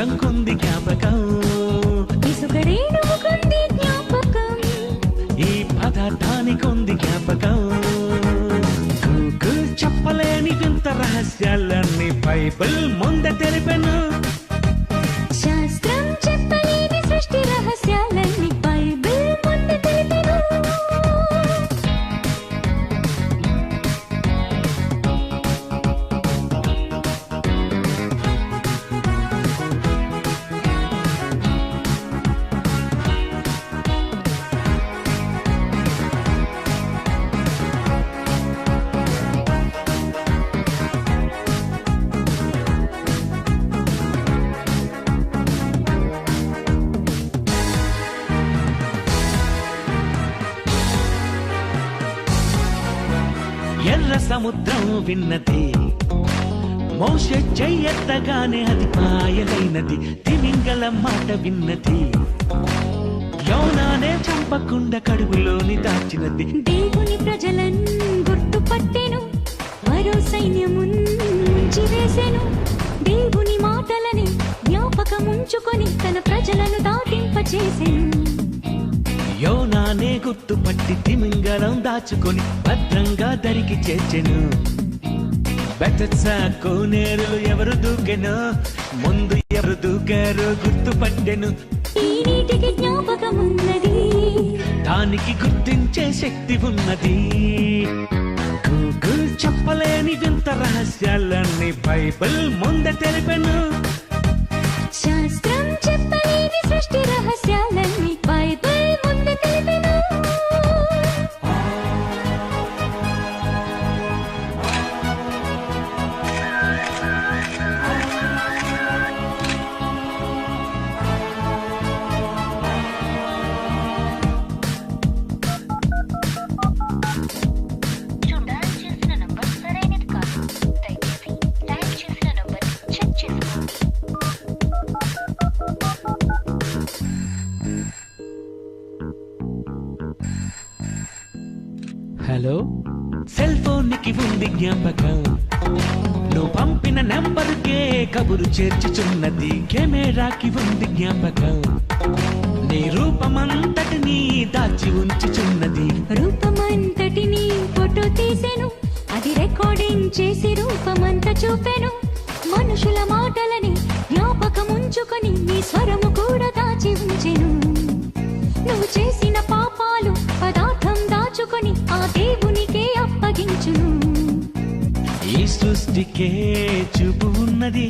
చంకుంది జ్ఞాపకం, ఇసుకరేణుకుంది జ్ఞాపకం, ఈ పదార్థానికుంది జ్ఞాపకం. గూగుల్ చెప్పలేని వింత రహస్యాలన్నీ బైబిల్ ముందే తెలిపెను. శాస్త్రం చెప్పలేని సృష్టి రహస్యాలన్నీ బైబిల్ ముందే తెలిపెను. ఎర్ర సముద్రం విన్నది, మోషే చెయ్యెత్తగానే అది పాయలైనది. తిమింగలం మాట విన్నది, యోనానే చంపకుండా కడుపులోని దాచినది. దేవుని ప్రజలను గుర్తుపట్టెను, మరో సైన్యముంచి వేసెను. దేవుని మాటలని జ్ఞాపకముంచుకొని తన ప్రజలను దాటింపచేసెను. యోనానే గుర్తుపట్టి తిమింగలం దాచుకొని భద్రంగా దరికి చేర్చెను. బెతస్దా కోనేరులు ఎవరు దూకెను, ముందు ఎవరు దూకారో గుర్తుపట్టెను. ఈ నీటికి జ్ఞాపకమున్నది, దానికి గుర్తించే శక్తి ఉన్నది. గూగుల్ చెప్పలేని వింత రహస్యాలన్నీ బైబిల్ ముందే తెలిపెను. శాస్త్రం చెప్పలేని సృష్టి రహస్యాలన్నీ బైబిల్ ముందే తెలిపెను. హలో, సెల్ ఫోన్కి ఉంది జ్ఞాపకం, నువ్వు పంపిన నెంబర్కే కబురు చేర్చుచున్నది. కెమెరాకి ఉంది జ్ఞాపకం, నీ రూపమంతటినీ దాచి ఉంచుచున్నది. రూపమంతటిని ఫోటో తీసెను, అది రికార్డింగ్ చేసి రూపమంతా చూపెను. మనుషుల మాటలని జ్ఞాపకముంచుకొని నీ స్వరము కూడా దాచి ఉంచెను. నువ్వు చేసిన పాపాలు పదార్థం దాచుకొని ఆ దేవునికే అప్పగించును. ఈ సృష్టికే చూపు ఉన్నది,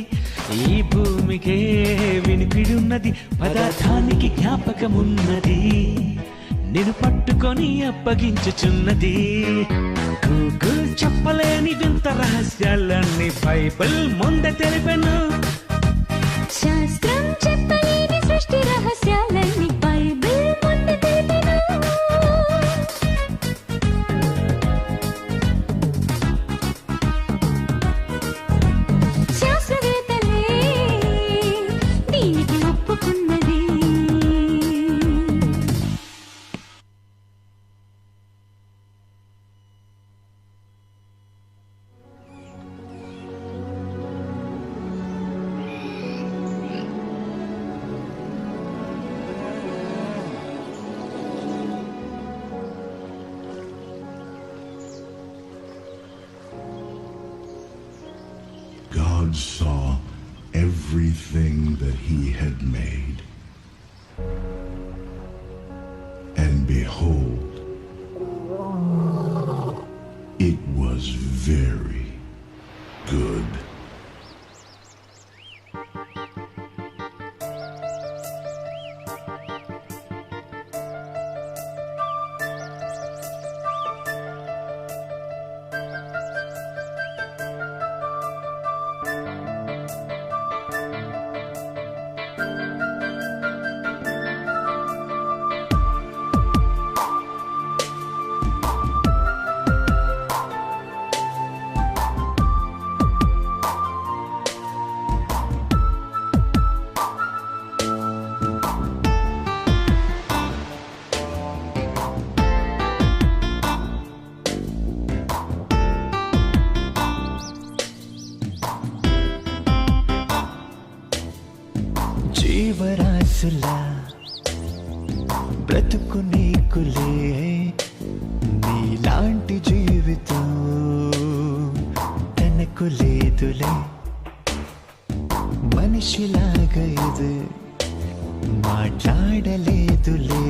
ఈ భూమికే వినిపిడున్నది. పదార్థానికి జ్ఞాపకమున్నది, నేను పట్టుకొని అప్పగించుచున్నది. గూగుల్ చెప్పలేని వింత రహస్యాలన్నీ బైబిల్ ముందే తెలిపెను. శాస్త్రం చెప్పలేని సృష్టి రహస్యాలన్నీ బైబిల్ ముందే తెలిపెను. శాస్త్రవేత్తలే దీనికి ఒప్పుకున్నది. God saw everything that he had made, and behold, it was very good. జీవరాశులా బ్రతుకు నీకులే, నీలాంటి జీవితం తనకు లేదులే. మనిషిలాగా ఇది మాట్లాడలేదులే,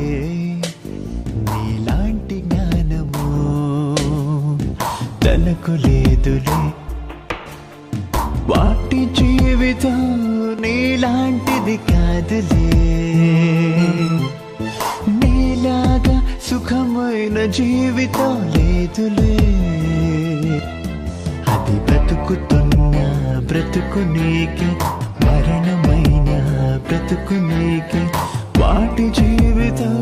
నీలాంటి జ్ఞానము తనకు లేదులే. వాటి జీవితం నీలాంటిది కాదులే, నీలాగా సుఖమైన జీవితం లేదులే. అది బ్రతుకుతున్న బ్రతుకు నీకే, మరణమైన బ్రతుకు నీకే. వాటి జీవితం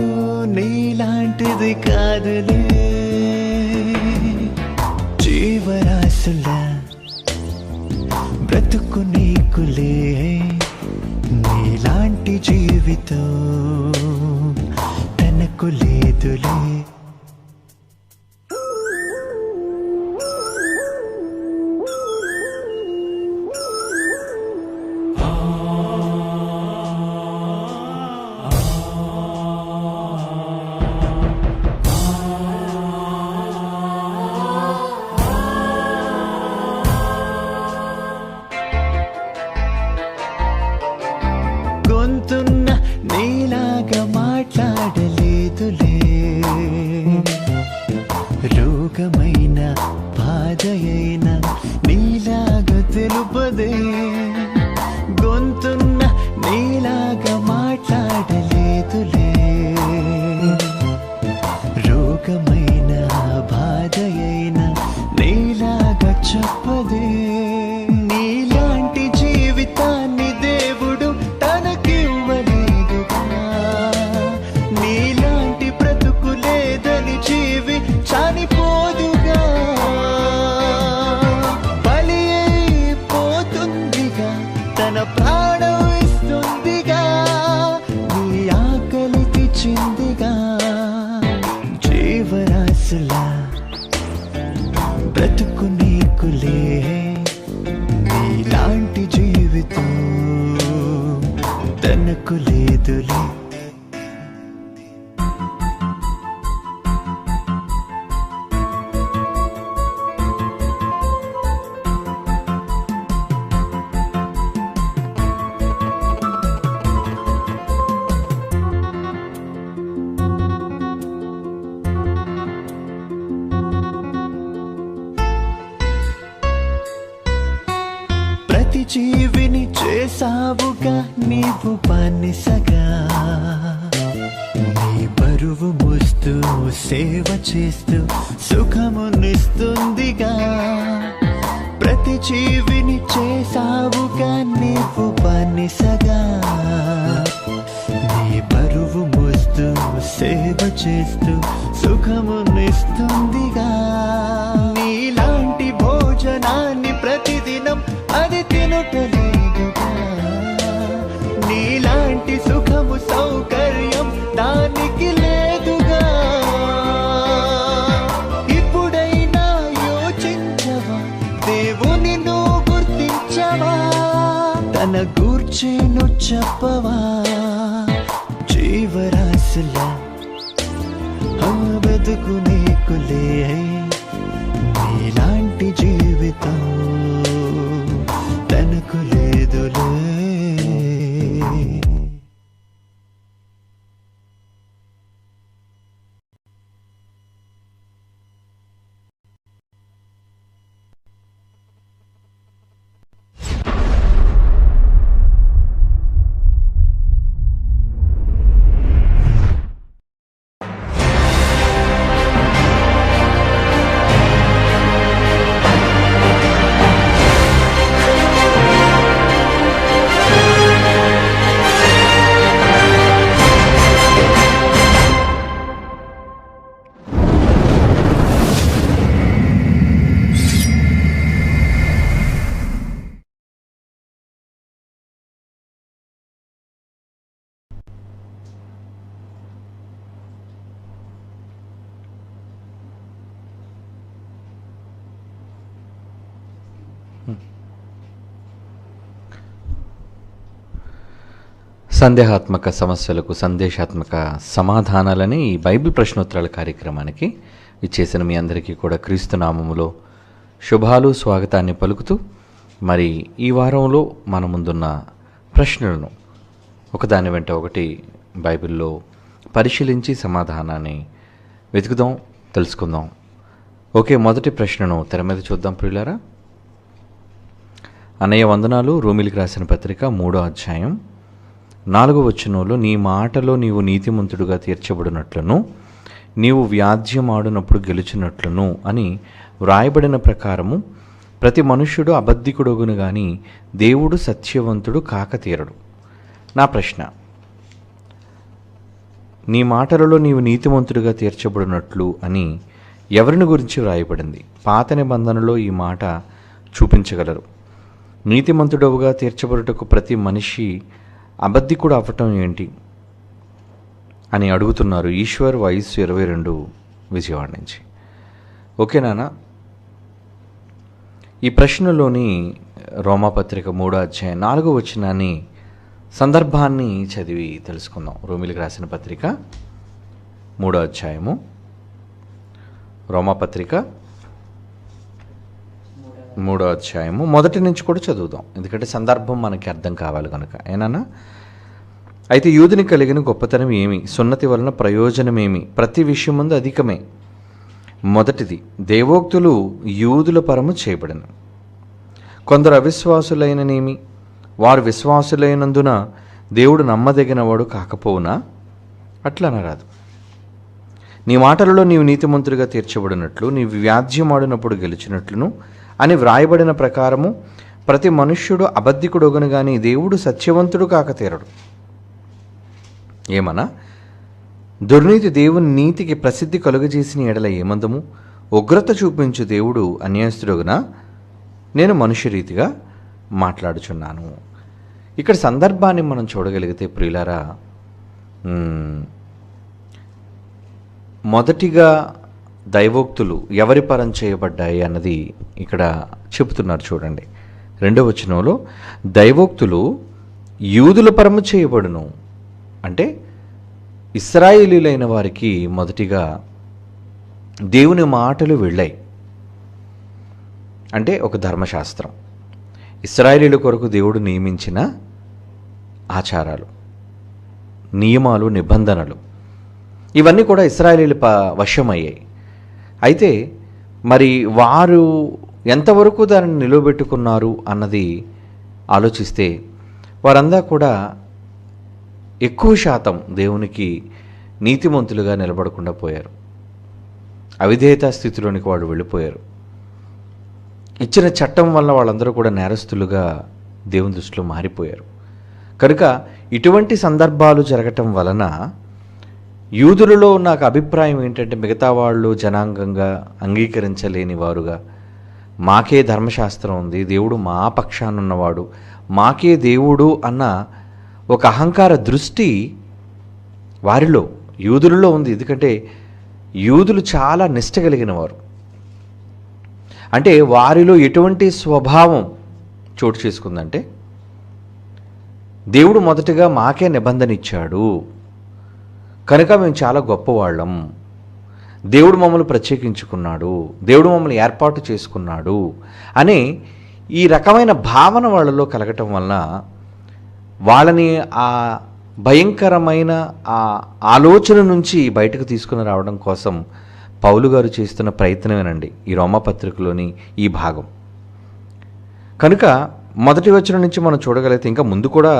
నీలాంటిది కాదులే. జీవరాశులా బ్రతుకు నీకులే, నీలాంటి జీవితం తనకు లేదులే. గొంతున్న నీలాగా మాట్లాడలేదులే, రోగమైన బాధయైన నీలాగా తెలుపదే. గొంతున్న నీలాగా మాట్లాడలేదులే, రోగమైన బాధయైన నీలాగా చెప్పదే. నీలాంటి జీవితాన్ని దేవుడు తనకివ్వలేదుగా, నీలాంటి బ్రతుకు లేదని జీవి చనిపోదుగా. బలి అయిపోతుందిగా, తన ప్రాణం ఇస్తుందిగా, నీ ఆకలి తీర్చిందిగా. జీవరాశులా బ్రతుకు నీకులే, నీలాంటి జీవితం తనకు లేదులే. ప్రతి జీవిని చేసావుగా నీవు బానిసగా, నీ బరువు మోస్తూ సేవ చేస్తూ సుఖమునిస్తుందిగా. ప్రతి జీవిని చేసావుగా నీవు బానిసగా, నీ బరువు మోస్తూ సేవ చేస్తూ సుఖమునిస్తుందిగా. నీలాంటి భోజనాన్ని ప్రతిదినం అది తినుటలేదుగా, నీలాంటి సుఖము సౌకర్యం దానికి లేదుగా. ఇప్పుడైనా యోచించవా, దేవుని నువ్వు గుర్తించవా, తన గూర్చేను చెప్పవా. జీవరాశులా బతుకు నీకులే, నీలాంటి జీవితం తనకు లేదులే. సందేహాత్మక సమస్యలకు సందేశాత్మక సమాధానాలని ఈ బైబిల్ ప్రశ్నోత్తరాల కార్యక్రమానికి ఇచ్చేసిన మీ అందరికీ కూడా క్రీస్తు నామములో శుభాలు స్వాగతాన్ని పలుకుతూ, మరి ఈ వారంలో మన ముందున్న ప్రశ్నలను ఒకదాని వెంట ఒకటి బైబిల్లో పరిశీలించి సమాధానాన్ని వెతుకుదాం, తెలుసుకుందాం. ఓకే, మొదటి ప్రశ్నను తెర మీద చూద్దాం ప్రియులారా. అన్నయ్య వందనాలు. రోమిలికి రాసిన పత్రిక 3వ అధ్యాయం 4వ వచనంలో, నీ మాటలో నీవు నీతిమంతుడుగా తీర్చబడినట్లును నీవు వ్యాజ్యమాడునప్పుడు గెలుచున్నట్లును అని వ్రాయబడిన ప్రకారము ప్రతి మనుష్యుడు అబద్ధికుడగును గాని దేవుడు సత్యవంతుడు కాక తీరడు. నా ప్రశ్న, నీ మాటలలో నీవు నీతిమంతుడిగా తీర్చబడినట్లు అని ఎవరిని గురించి వ్రాయబడింది? పాత నిబంధనలో ఈ మాట చూపించగలరు. నీతిమంతుడవుగా తీర్చబడుటకు ప్రతి మనిషి అబద్ధికుడు అవ్వటం ఏంటి అని అడుగుతున్నారు ఈశ్వర్, వయస్సు 22, విజయవాడ నుంచి. ఓకేనా? ఈ ప్రశ్నలోని రోమాపత్రిక 3వ అధ్యాయం 4వ వచనాన్ని సందర్భాన్ని చదివి తెలుసుకుందాం. రోమిలికి రాసిన పత్రిక 3వ అధ్యాయము, రోమాపత్రిక 3వ అధ్యాయము మొదటి నుంచి కూడా చదువుదాం, ఎందుకంటే సందర్భం మనకి అర్థం కావాలి కనుక. ఏనా? అయితే యూదుని కలిగిన గొప్పతనం ఏమి? సున్నతి వలన ప్రయోజనమేమి? ప్రతి విషయం ముందు అధికమే. మొదటిది, దేవోక్తులు యూదుల పరము చేయబడను. కొందరు అవిశ్వాసులైననేమి? వారు విశ్వాసులైనందున దేవుడు నమ్మదగినవాడు కాకపోవునా? అట్లా అనరాదు. నీ మాటలలో నీవు నీతిమంతుడిగా తీర్చబడినట్లు నీవు వ్యాజ్యమాడినప్పుడు గెలిచినట్లును అని వ్రాయబడిన ప్రకారము ప్రతి మనుష్యుడు అబద్ధికుడొగను గాని దేవుడు సత్యవంతుడు కాక తీరడు. ఏమన్నా? దుర్నీతి దేవుని నీతికి ప్రసిద్ధి కలుగజేసిన ఎడల ఏమందము? ఉగ్రత చూపించు దేవుడు అన్యాయస్తుడుగునా? నేను మనుష్య రీతిగా మాట్లాడుచున్నాను. ఇక్కడ సందర్భాన్ని మనం చూడగలిగితే ప్రియులారా, మొదటిగా దైవోక్తులు ఎవరి పరం చేయబడ్డాయి అన్నది ఇక్కడ చెబుతున్నారు చూడండి. 2వ వచనంలో దైవోక్తులు యూదుల పరము చేయబడును అంటే ఇశ్రాయేలీయులైన వారికి మొదటిగా దేవుని మాటలు వెళ్ళాయి. అంటే ఒక ధర్మశాస్త్రం, ఇశ్రాయేలీయుల కొరకు దేవుడు నియమించిన ఆచారాలు, నియమాలు, నిబంధనలు, ఇవన్నీ కూడా ఇశ్రాయేలీయుల వశమయ్యాయి. అయితే మరి వారు ఎంతవరకు దానిని నిలవబెట్టుకున్నారు అన్నది ఆలోచిస్తే వారందరూ కూడా ఎక్కువ శాతం దేవునికి నీతిమంతులుగా నిలబడకుండా పోయారు. అవిధేయతా స్థితిలోనికి వాళ్ళు వెళ్ళిపోయారు. ఇచ్చిన చట్టం వల్ల వాళ్ళందరూ కూడా నేరస్తులుగా దేవుని దృష్టిలో మారిపోయారు. కనుక ఇటువంటి సందర్భాలు జరగటం వలన యూదులలో నాకు అభిప్రాయం ఏంటంటే, మిగతా వాళ్ళు జనాంగంగా అంగీకరించలేని వారుగా, మాకే ధర్మశాస్త్రం ఉంది, దేవుడు మా పక్షానున్నవాడు, మాకే దేవుడు అన్న ఒక అహంకార దృష్టి వారిలో, యూదులలో ఉంది. ఎందుకంటే యూదులు చాలా నిష్ట కలిగిన వారు. అంటే వారిలో ఎటువంటి స్వభావం చోటు చేసుకుందంటే, దేవుడు మొదటగా మాకే నిబంధన ఇచ్చాడు కనుక మేము చాలా గొప్పవాళ్ళం, దేవుడు మమ్మల్ని ప్రత్యేకించుకున్నాడు, దేవుడు మమ్మల్ని ఏర్పాటు చేసుకున్నాడు అని ఈ రకమైన భావన వాళ్ళలో కలగటం వలన వాళ్ళని ఆ భయంకరమైన ఆ ఆలోచన నుంచి బయటకు తీసుకుని రావడం కోసం పౌలు గారు చేస్తున్న ప్రయత్నమేనండి ఈ రోమాపత్రికలోని ఈ భాగం. కనుక మొదటి వచనం నుంచి మనం చూడగలిగితే ఇంకా ముందు కూడా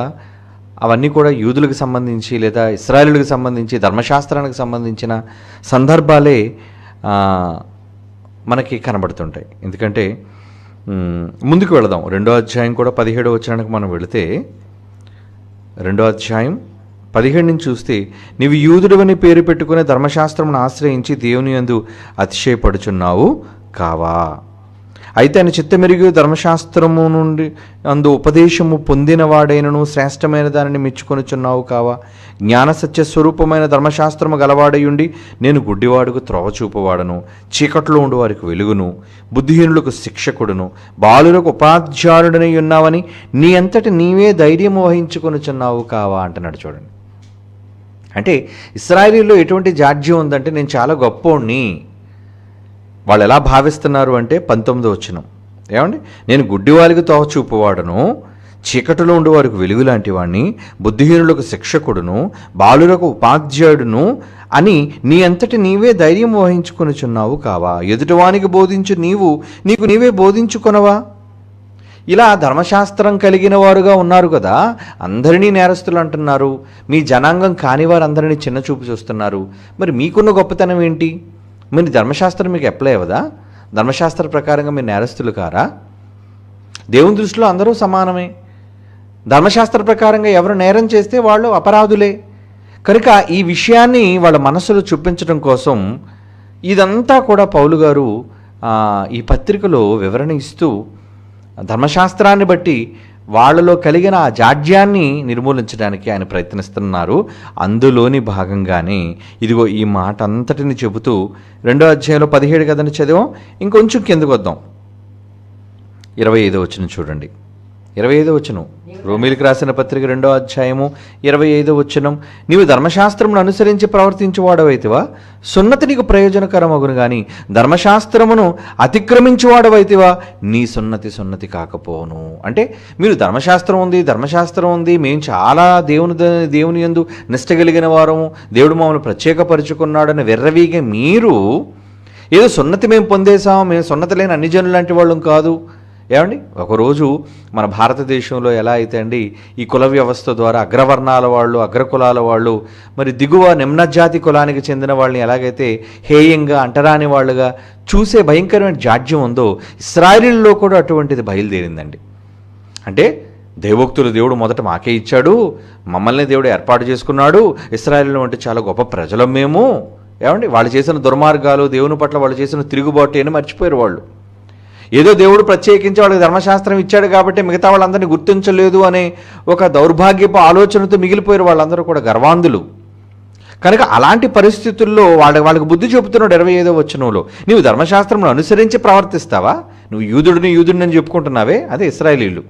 అవన్నీ కూడా యూదులకు సంబంధించి లేదా ఇశ్రాయేలులకు సంబంధించి ధర్మశాస్త్రానికి సంబంధించిన సందర్భాలే మనకి కనబడుతుంటాయి. ఎందుకంటే ముందుకు వెళదాం. 2వ అధ్యాయం కూడా 17వ వచనానికి మనం వెళితే 2వ అధ్యాయం 17 నుంచి చూస్తే, నీవు యూదుడవని పేరు పెట్టుకునే ధర్మశాస్త్రమును ఆశ్రయించి దేవుని యందు అతిశయపడుచున్నావు కావా? అయితే ఆయన చిత్తమెరిగి ధర్మశాస్త్రము నుండి అందు ఉపదేశము పొందినవాడైనను శ్రేష్టమైన దానిని మెచ్చుకొనుచున్నావు కావా? జ్ఞాన సత్య స్వరూపమైన ధర్మశాస్త్రము గలవాడయుండి నేను గుడ్డివాడుకు త్రోవ చూపువాడను, చీకట్లో ఉండి వారికి వెలుగును, బుద్ధిహీనులకు శిక్షకుడును, బాలులకు ఉపాధ్యాయుడనై ఉన్నావని నీ అంతటి నీవే ధైర్యము వహించుకొనుచున్నావు కావా అంటున్నాడు. చూడండి, అంటే ఇశ్రాయేలీలో ఎటువంటి జాడ్యం ఉందంటే నేను చాలా గొప్పోణ్ణి. వాళ్ళు ఎలా భావిస్తున్నారు అంటే 19వ వచనం ఏమండి, నేను గుడ్డివారికి తోవ చూపువాడను, చీకటిలో ఉండే వారికి వెలుగు లాంటి వాడిని, బుద్ధిహీనులకు శిక్షకుడును, బాలులకు ఉపాధ్యాయుడును అని నీ అంతటి నీవే ధైర్యం వహించుకొనుచున్నావు కావా? ఎదుటివానికి బోధించు నీకు నీవే బోధించుకొనవా? ఇలా ధర్మశాస్త్రం కలిగిన వారుగా ఉన్నారు కదా, అందరినీ నేరస్తులు అంటున్నారు. మీ జనాంగం కాని వారందరినీ చిన్న చూపు చూస్తున్నారు. మరి మీకున్న గొప్పతనం ఏంటి? మరి ధర్మశాస్త్రం మీకు అప్లై అవ్వదా? ధర్మశాస్త్ర ప్రకారంగా మీరు నేరస్తులు కారా? దేవుని దృష్టిలో అందరూ సమానమే. ధర్మశాస్త్ర ప్రకారంగా ఎవరు నేరం చేస్తే వాళ్ళు అపరాధులే. కనుక ఈ విషయాన్ని వాళ్ళ మనసులో చూపించడం కోసం ఇదంతా కూడా పౌలు గారు ఈ పత్రికలో వివరణ ఇస్తూ ధర్మశాస్త్రాన్ని బట్టి వాళ్ళలో కలిగిన ఆ జాడ్యాన్ని నిర్మూలించడానికి ఆయన ప్రయత్నిస్తున్నారు. అందులోని భాగంగానే ఇదిగో ఈ మాట అంతటిని చెబుతూ 2వ అధ్యాయంలో 17 కథని చదివాం. ఇంకొంచెం కిందకు వద్దాం. 25వ వచనం చూడండి. 25వ వచనం, రోమీలకు రాసిన పత్రిక 2వ అధ్యాయము 25వ వచనం, నీవు ధర్మశాస్త్రమును అనుసరించి ప్రవర్తించువాడవైతివా సున్నతి నీకు ప్రయోజనకరమగును గాని ధర్మశాస్త్రమును అతిక్రమించువాడవైతివా నీ సున్నతి కాకపోను. అంటే మీరు ధర్మశాస్త్రం ఉంది, మేము చాలా దేవుని యందు నిష్ట కలిగిన వారము, దేవుడు మమ్మల్ని ప్రత్యేకపరుచుకున్నాడని వెర్రవీగే మీరు ఏదో సున్నతి మేము పొందేశాము, మేము సున్నతి లేని అన్ని జనులు లాంటి వాళ్ళం కాదు. ఏమండి, ఒకరోజు మన భారతదేశంలో ఎలా అయితే అండి ఈ కుల వ్యవస్థ ద్వారా అగ్రవర్ణాల వాళ్ళు, అగ్రకులాల వాళ్ళు మరి దిగువ నిమ్నజాతి కులానికి చెందిన వాళ్ళని ఎలాగైతే హేయంగా అంటరాని వాళ్ళుగా చూసే భయంకరమైన జాడ్యం ఉందో, ఇశ్రాయేలులో కూడా అటువంటిది బయలుదేరిందండి. అంటే దేవోక్తులు దేవుడు మొదట మాకే ఇచ్చాడు, మమ్మల్ని దేవుడు ఏర్పాటు చేసుకున్నాడు, ఇశ్రాయేలు అంటే చాలా గొప్ప ప్రజలం మేము. ఏమండి, వాళ్ళు చేసిన దుర్మార్గాలు, దేవుని పట్ల వాళ్ళు చేసిన తిరుగుబాటు అని మర్చిపోయారు వాళ్ళు. ఏదో దేవుడు ప్రత్యేకించి వాళ్ళకి ధర్మశాస్త్రం ఇచ్చాడు కాబట్టి మిగతా వాళ్ళందరినీ గుర్తించలేదు అనే ఒక దౌర్భాగ్యపు ఆలోచనతో మిగిలిపోయారు వాళ్ళందరూ కూడా గర్వాంధులు. కనుక అలాంటి పరిస్థితుల్లో వాళ్ళకి బుద్ధి చెబుతున్నాడు 25వ వచనంలో, నీవు ధర్మశాస్త్రం అనుసరించి ప్రవర్తిస్తావా? నువ్వు యూదుడిని అని చెప్పుకుంటున్నావే, అదే ఇశ్రాయేలీయులు.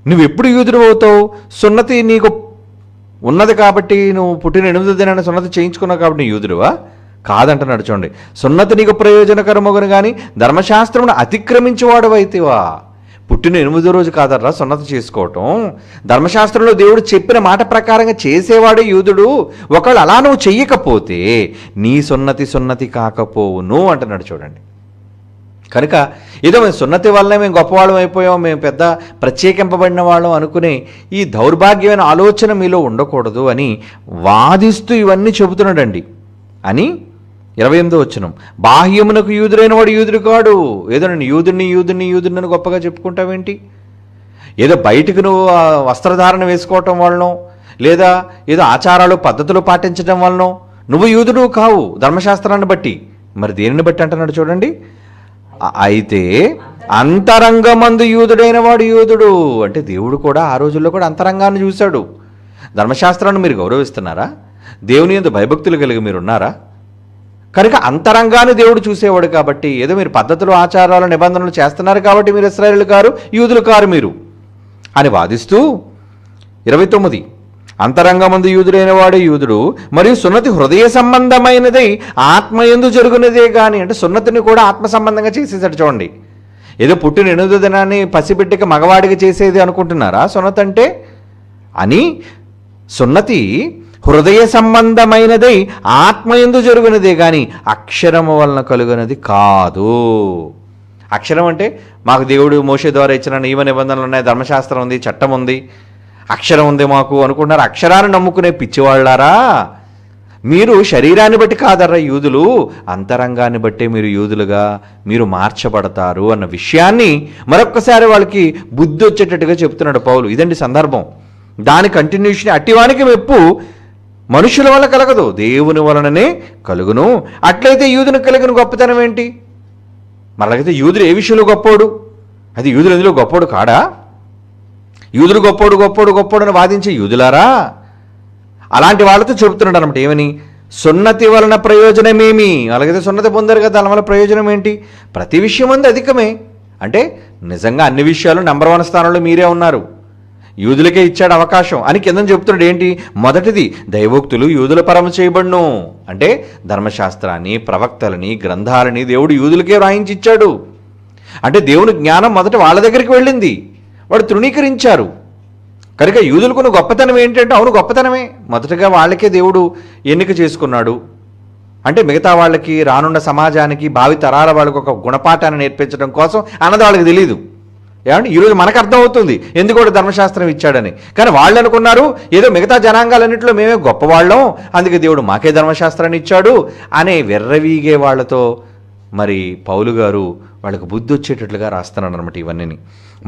నువ్వు ఎప్పుడు యూదుడు అవుతావు? సున్నతి నీకు ఉన్నది కాబట్టి, నువ్వు పుట్టిన 8వ దినాన్ని సున్నతి చేయించుకున్నావు కాబట్టి నీ యూదుడువా? కాదంటున్నాడు. చూడండి, సున్నతి నీకు ప్రయోజనకరమగును కానీ ధర్మశాస్త్రమును అతిక్రమించేవాడవైతివా. పుట్టిన 8వ రోజు కాదర్రా సున్నతి చేసుకోవటం, ధర్మశాస్త్రంలో దేవుడు చెప్పిన మాట ప్రకారంగా చేసేవాడే యూదుడు. ఒకవేళ అలా నువ్వు చెయ్యకపోతే నీ సున్నతి కాకపోవును అంటున్నాడు. చూడండి, కనుక ఏదో మేము సున్నతి వల్లనే మేము గొప్పవాళ్ళం అయిపోయాం, మేము పెద్ద ప్రత్యేకింపబడిన వాళ్ళం అనుకునే ఈ దౌర్భాగ్యమైన ఆలోచన మీలో ఉండకూడదు అని వాదిస్తూ ఇవన్నీ చెబుతున్నాడండి. అని 28వ వచనం, బాహ్యమునకు యూదుడైన వాడు యూదుడు కాడు. ఏదో నేను యూదుడిని గొప్పగా చెప్పుకుంటావేంటి? ఏదో బయటకు నువ్వు వస్త్రధారణ వేసుకోవటం వలనో, లేదా ఏదో ఆచారాలు పద్ధతులు పాటించడం వలనో నువ్వు యూదుడు కావు ధర్మశాస్త్రాన్ని బట్టి. మరి దేనిని బట్టి అంటున్నాడు చూడండి, అయితే అంతరంగమందు యూదుడైన వాడు యూదుడు. అంటే దేవుడు కూడా ఆ రోజుల్లో కూడా అంతరంగాన్ని చూశాడు. ధర్మశాస్త్రాన్ని మీరు గౌరవిస్తున్నారా? దేవుని యందు భయభక్తులు కలిగి మీరు ఉన్నారా? కనుక అంతరంగాన్ని దేవుడు చూసేవాడు కాబట్టి, ఏదో మీరు పద్ధతులు, ఆచారాలు, నిబంధనలు చేస్తున్నారు కాబట్టి మీరు ఇశ్రాయేలు కారు, యూదులు కారు మీరు అని వాదిస్తూ 29, అంతరంగమందు యూదుడైన వాడే యూదుడు మరియు సున్నతి హృదయ సంబంధమైనది ఆత్మయందు జరుగునదే కానీ. అంటే సున్నతిని కూడా ఆత్మ సంబంధంగా చేసేసాడు. చూడండి, ఏదో పుట్టిన 8వ దినాన్ని పసిబిడ్డకి మగవాడికి చేసేది అనుకుంటున్నారా సున్నతి అంటే? అని సున్నతి హృదయ సంబంధమైనదై ఆత్మయందు జరుగునదే కానీ అక్షరము వలన కలుగునది కాదు. అక్షరం అంటే మాకు దేవుడు మోషే ద్వారా ఇచ్చిన నియమ నిబంధనలు ఉన్నాయి, ధర్మశాస్త్రం ఉంది, చట్టం ఉంది, అక్షరం ఉంది మాకు అనుకుంటున్నారు. అక్షరాన్ని నమ్ముకునే పిచ్చివాళ్ళారా మీరు? శరీరాన్ని బట్టి కాదర్రా యూదులు, అంతరంగాన్ని బట్టే మీరు యూదులుగా మీరు మార్చబడతారు అన్న విషయాన్ని మరొక్కసారి వాళ్ళకి బుద్ధి వచ్చేటట్టుగా చెప్తున్నాడు పౌలు. ఇదండి సందర్భం. దాని కంటిన్యూషన్. అట్టివానికి మెప్పు మనుషుల వల్ల కలగదు, దేవుని వలననే కలుగును. అట్లయితే యూదుని కలిగిన గొప్పతనం ఏంటి? మరలాగైతే యూదుడు ఏ విషయంలో గొప్పోడు? అది యూదులు ఎందులో గొప్పోడు కాడా? యూదులు గొప్పోడు అని వాదించే యూదులారా, అలాంటి వాళ్ళతో చెబుతున్నాడు అనమాట. ఏమని? సున్నతి వలన ప్రయోజనమేమి? అలాగైతే సున్నతి పొందారు కదా, దాని వల్ల ప్రయోజనం ఏంటి? ప్రతి విషయం అంది అధికమే. అంటే నిజంగా అన్ని విషయాలు నెంబర్ 1 స్థానంలో మీరే ఉన్నారు, యూదులకే ఇచ్చాడు అవకాశం అని కింద చెప్తున్నాడు. ఏంటి? మొదటిది, దైవోక్తులు యూదుల పరమ చేయబడును. అంటే ధర్మశాస్త్రాన్ని, ప్రవక్తలని, గ్రంథాలని దేవుడు యూదులకే వ్రాయించి ఇచ్చాడు. అంటే దేవుని జ్ఞానం మొదట వాళ్ళ దగ్గరికి వెళ్ళింది, వాడు తృణీకరించారు. కనుక యూదులకున్న గొప్పతనం ఏంటంటే, అవును గొప్పతనమే, మొదటగా వాళ్ళకే దేవుడు ఎన్నిక చేసుకున్నాడు. అంటే మిగతా వాళ్ళకి, రానున్న సమాజానికి, భావి తరాల వాళ్ళకి ఒక గుణపాఠాన్ని నేర్పించడం కోసం అన్నది వాళ్ళకి తెలియదు. ఏమంటే ఈరోజు మనకు అర్థమవుతుంది ఎందుకు కూడా ధర్మశాస్త్రం ఇచ్చాడని. కానీ వాళ్ళు అనుకున్నారు ఏదో మిగతా జనాంగాలన్నింటిలో మేమే గొప్పవాళ్ళం, అందుకే దేవుడు మాకే ధర్మశాస్త్రాన్ని ఇచ్చాడు అనే వెర్రవీగే వాళ్ళతో మరి పౌలు గారు వాళ్ళకు బుద్ధి వచ్చేటట్లుగా రాస్తున్నాడు అనమాట ఇవన్నీ.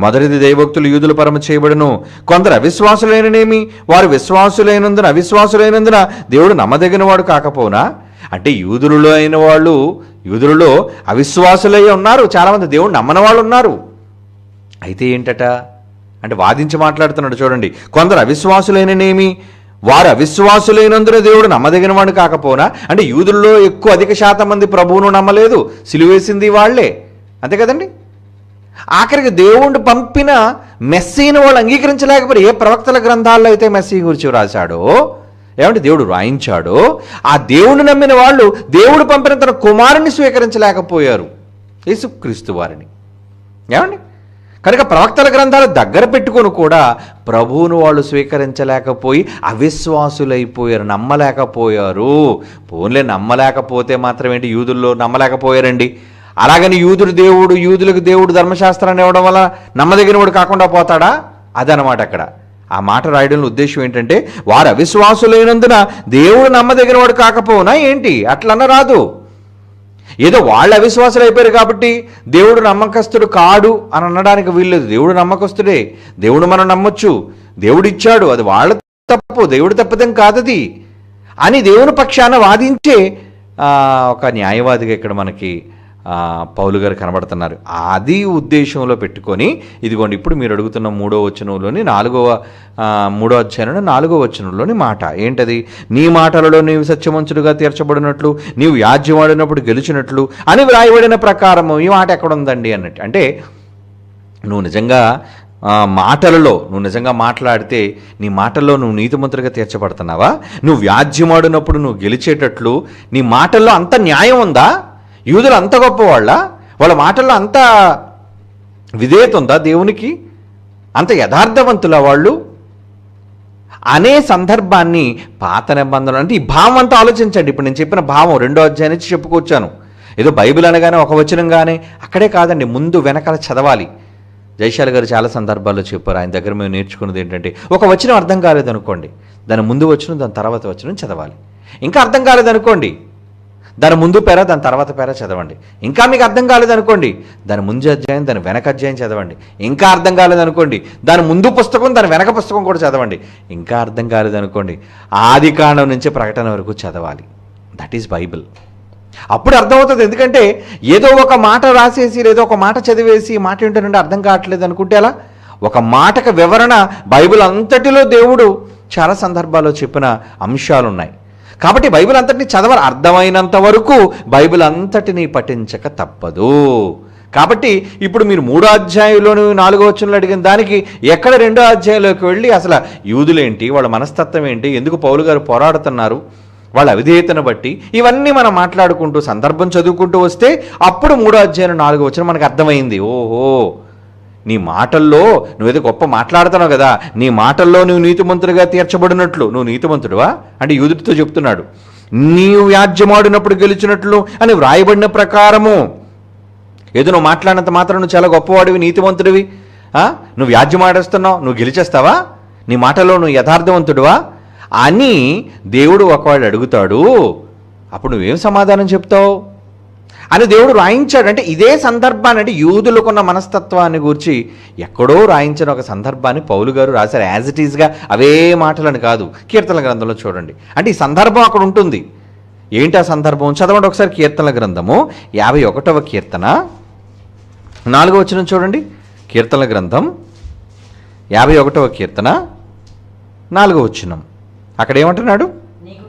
మొదటిది, దైవోక్తులు యూదుల పరమ చేయబడును. కొందరు అవిశ్వాసులైననేమి, వారు విశ్వాసులైనందున అవిశ్వాసులైనందున దేవుడు నమ్మదగిన వాడు కాకపోనా? అంటే యూదులలో అవిశ్వాసులై ఉన్నారు, చాలామంది దేవుడు నమ్మని వాళ్ళు ఉన్నారు. అయితే ఏంటట అంటే వాదించి మాట్లాడుతున్నాడు చూడండి. కొందరు అవిశ్వాసులైననేమి, వారు అవిశ్వాసులైనందున దేవుడు నమ్మదగిన వాడు కాకపోనా? అంటే యూదుల్లో అధిక శాతం మంది ప్రభువును నమ్మలేదు, సిలువేసింది వాళ్లే, అంతే కదండి. ఆఖరికి దేవుణ్ణి పంపిన మెస్సీని వాళ్ళు అంగీకరించలేకపోయారు. ఏ ప్రవక్తల గ్రంథాల్లో అయితే మెస్సీ గురించి రాశాడో, ఏమంటే దేవుడు రాయించాడో, ఆ దేవుణ్ణి నమ్మిన వాళ్ళు దేవుడు పంపిన తన కుమారుని స్వీకరించలేకపోయారు, యేసుక్రీస్తు వారిని. ఏమండి? కనుక ప్రవక్తల గ్రంథాలు దగ్గర పెట్టుకొని కూడా ప్రభువును వాళ్ళు స్వీకరించలేకపోయి అవిశ్వాసులైపోయారు, నమ్మలేకపోయారు. పోన్లే, నమ్మలేకపోతే మాత్రం ఏంటి, యూదుల్లో నమ్మలేకపోయారండి. అలాగని యూదులకు దేవుడు ధర్మశాస్త్రాన్ని ఇవ్వడం వల్ల నమ్మదగినవాడు కాకుండా పోతాడా? అదనమాట అక్కడ ఆ మాట రాయడంలో ఉద్దేశం ఏంటంటే, వారు అవిశ్వాసులైనందున దేవుడు నమ్మదగినవాడు కాకపోనా ఏంటి? అట్లన్న రాదు. ఏదో వాళ్ళు అవిశ్వాసులు అయిపోయారు కాబట్టి దేవుడు నమ్మకస్తుడు కాడు అని అనడానికి వీల్లేదు. దేవుడు నమ్మకస్తుడే, దేవుడు మనం నమ్మొచ్చు, దేవుడు ఇచ్చాడు, అది వాళ్ళ తప్పు, దేవుడు తప్పదేం కాదది అని దేవుని పక్షాన వాదించే ఒక న్యాయవాదిగా ఇక్కడ మనకి పౌలు గారు కనబడుతున్నారు. అది ఉద్దేశంలో పెట్టుకొని ఇదిగోండి ఇప్పుడు మీరు అడుగుతున్న 3వ వచనంలోని 3వ అధ్యాయంలో 4వ వచనంలోని మాట ఏంటది? నీ మాటలలో నీవు సత్యవంతుడుగా తీర్చబడినట్లు, నీవు యాజ్యమాడినప్పుడు గెలిచినట్లు అని వ్రాయబడిన ప్రకారము. ఈ మాట ఎక్కడ ఉందండి అన్నట్టు. అంటే నువ్వు నిజంగా మాట్లాడితే నీ మాటల్లో నువ్వు నీతిమంతుడిగా తీర్చబడుతున్నావా? నువ్వు వ్యాజ్యమాడినప్పుడు నువ్వు గెలిచేటట్లు నీ మాటల్లో అంత న్యాయం ఉందా? యూదులు అంత గొప్పవాళ్ళ? వాళ్ళ మాటల్లో అంత విధేయత ఉందా దేవునికి? అంత యథార్థవంతుల వాళ్ళు అనే సందర్భాన్ని పాత నిబంధనలు అంటే ఈ భావం అంతా ఆలోచించండి. ఇప్పుడు నేను చెప్పిన భావం 2వ అధ్యాయం నుంచి చెప్పుకొచ్చాను. ఏదో బైబిల్ అనగానే ఒక వచనంగానే అక్కడే కాదండి, ముందు వెనకాల చదవాలి. జైశాల్ గారు చాలా సందర్భాల్లో చెప్పారు, ఆయన దగ్గర మేము నేర్చుకున్నది ఏంటంటే, ఒక వచనం అర్థం కాలేదనుకోండి, దాని ముందు వచనం దాని తర్వాత వచనం చదవాలి. ఇంకా అర్థం కాలేదనుకోండి, దాని ముందు పేర దాని తర్వాత పేర చదవండి. ఇంకా మీకు అర్థం కాలేదనుకోండి, దాని ముందు అధ్యాయం దాని వెనక అధ్యాయం చదవండి. ఇంకా అర్థం కాలేదనుకోండి, దాని ముందు పుస్తకం దాని వెనక పుస్తకం కూడా చదవండి. ఇంకా అర్థం కాలేదనుకోండి, ఆది కాండం నుంచి ప్రకటన వరకు చదవాలి. That is Bible. అప్పుడు అర్థమవుతుంది. ఎందుకంటే ఏదో ఒక మాట రాసేసి ఏదో ఒక మాట చదివేసి మాట ఏంటంటే అర్థం కావట్లేదు అనుకుంటే అలా ఒక మాటకు వివరణ బైబిల్ అంతటిలో దేవుడు చాలా సందర్భాల్లో చెప్పిన అంశాలు ఉన్నాయి. కాబట్టి బైబిల్ అంతటిని చదవాలి, అర్థమైనంత వరకు బైబిల్ అంతటిని పఠించక తప్పదు. కాబట్టి ఇప్పుడు మీరు 3వ అధ్యాయంలోని 4వ వచనంలో అడిగిన దానికి ఎక్కడ 2వ అధ్యాయంలోకి వెళ్ళి అసలు యూదులేంటి, వాళ్ళ మనస్తత్వం ఏంటి, ఎందుకు పౌలు గారు పోరాడుతున్నారు, వాళ్ళ అవిధేయతను బట్టి ఇవన్నీ మనం మాట్లాడుకుంటూ సందర్భం చదువుకుంటూ వస్తే అప్పుడు 3వ అధ్యాయం 4వ వచనం మనకు అర్థమైంది. ఓహో, నీ మాటల్లో నువ్వేదో గొప్ప మాట్లాడుతున్నావు కదా, నీ మాటల్లో నువ్వు నీతిమంతుడిగా తీర్చబడినట్లు. నువ్వు నీతిమంతుడువా అంటే యూదుడితో చెప్తున్నాడు. నీవు వ్యాజ్యమాడినప్పుడు గెలిచినట్లు అని వ్రాయబడిన ప్రకారము. ఏదో నువ్వు మాట్లాడినంత మాత్రం నువ్వు చాలా గొప్పవాడివి, నీతిమంతుడివి. నువ్వు వ్యాజ్యమాడేస్తున్నావు, నువ్వు గెలిచేస్తావా? నీ మాటల్లో నువ్వు యథార్థవంతుడువా అని దేవుడు ఒకవాడు అడుగుతాడు. అప్పుడు నువ్వేం సమాధానం చెప్తావు అని దేవుడు రాయించాడు. అంటే ఇదే సందర్భాన్ని, అంటే యూదులకున్న మనస్తత్వాన్ని గురించి ఎక్కడో రాయించిన ఒక సందర్భాన్ని పౌలు గారు రాశారు. యాజ్ ఇట్ ఈజ్గా అవే మాటలని కాదు, కీర్తనల గ్రంథంలో చూడండి. అంటే ఈ సందర్భం అక్కడ ఉంటుంది. ఏంటి ఆ సందర్భం? చదవండి ఒకసారి. కీర్తనల గ్రంథము 51వ కీర్తన 4వ వచనం చూడండి, కీర్తనల గ్రంథం 51వ కీర్తన 4వ వచనం. అక్కడ ఏమంటున్నాడు? నీకు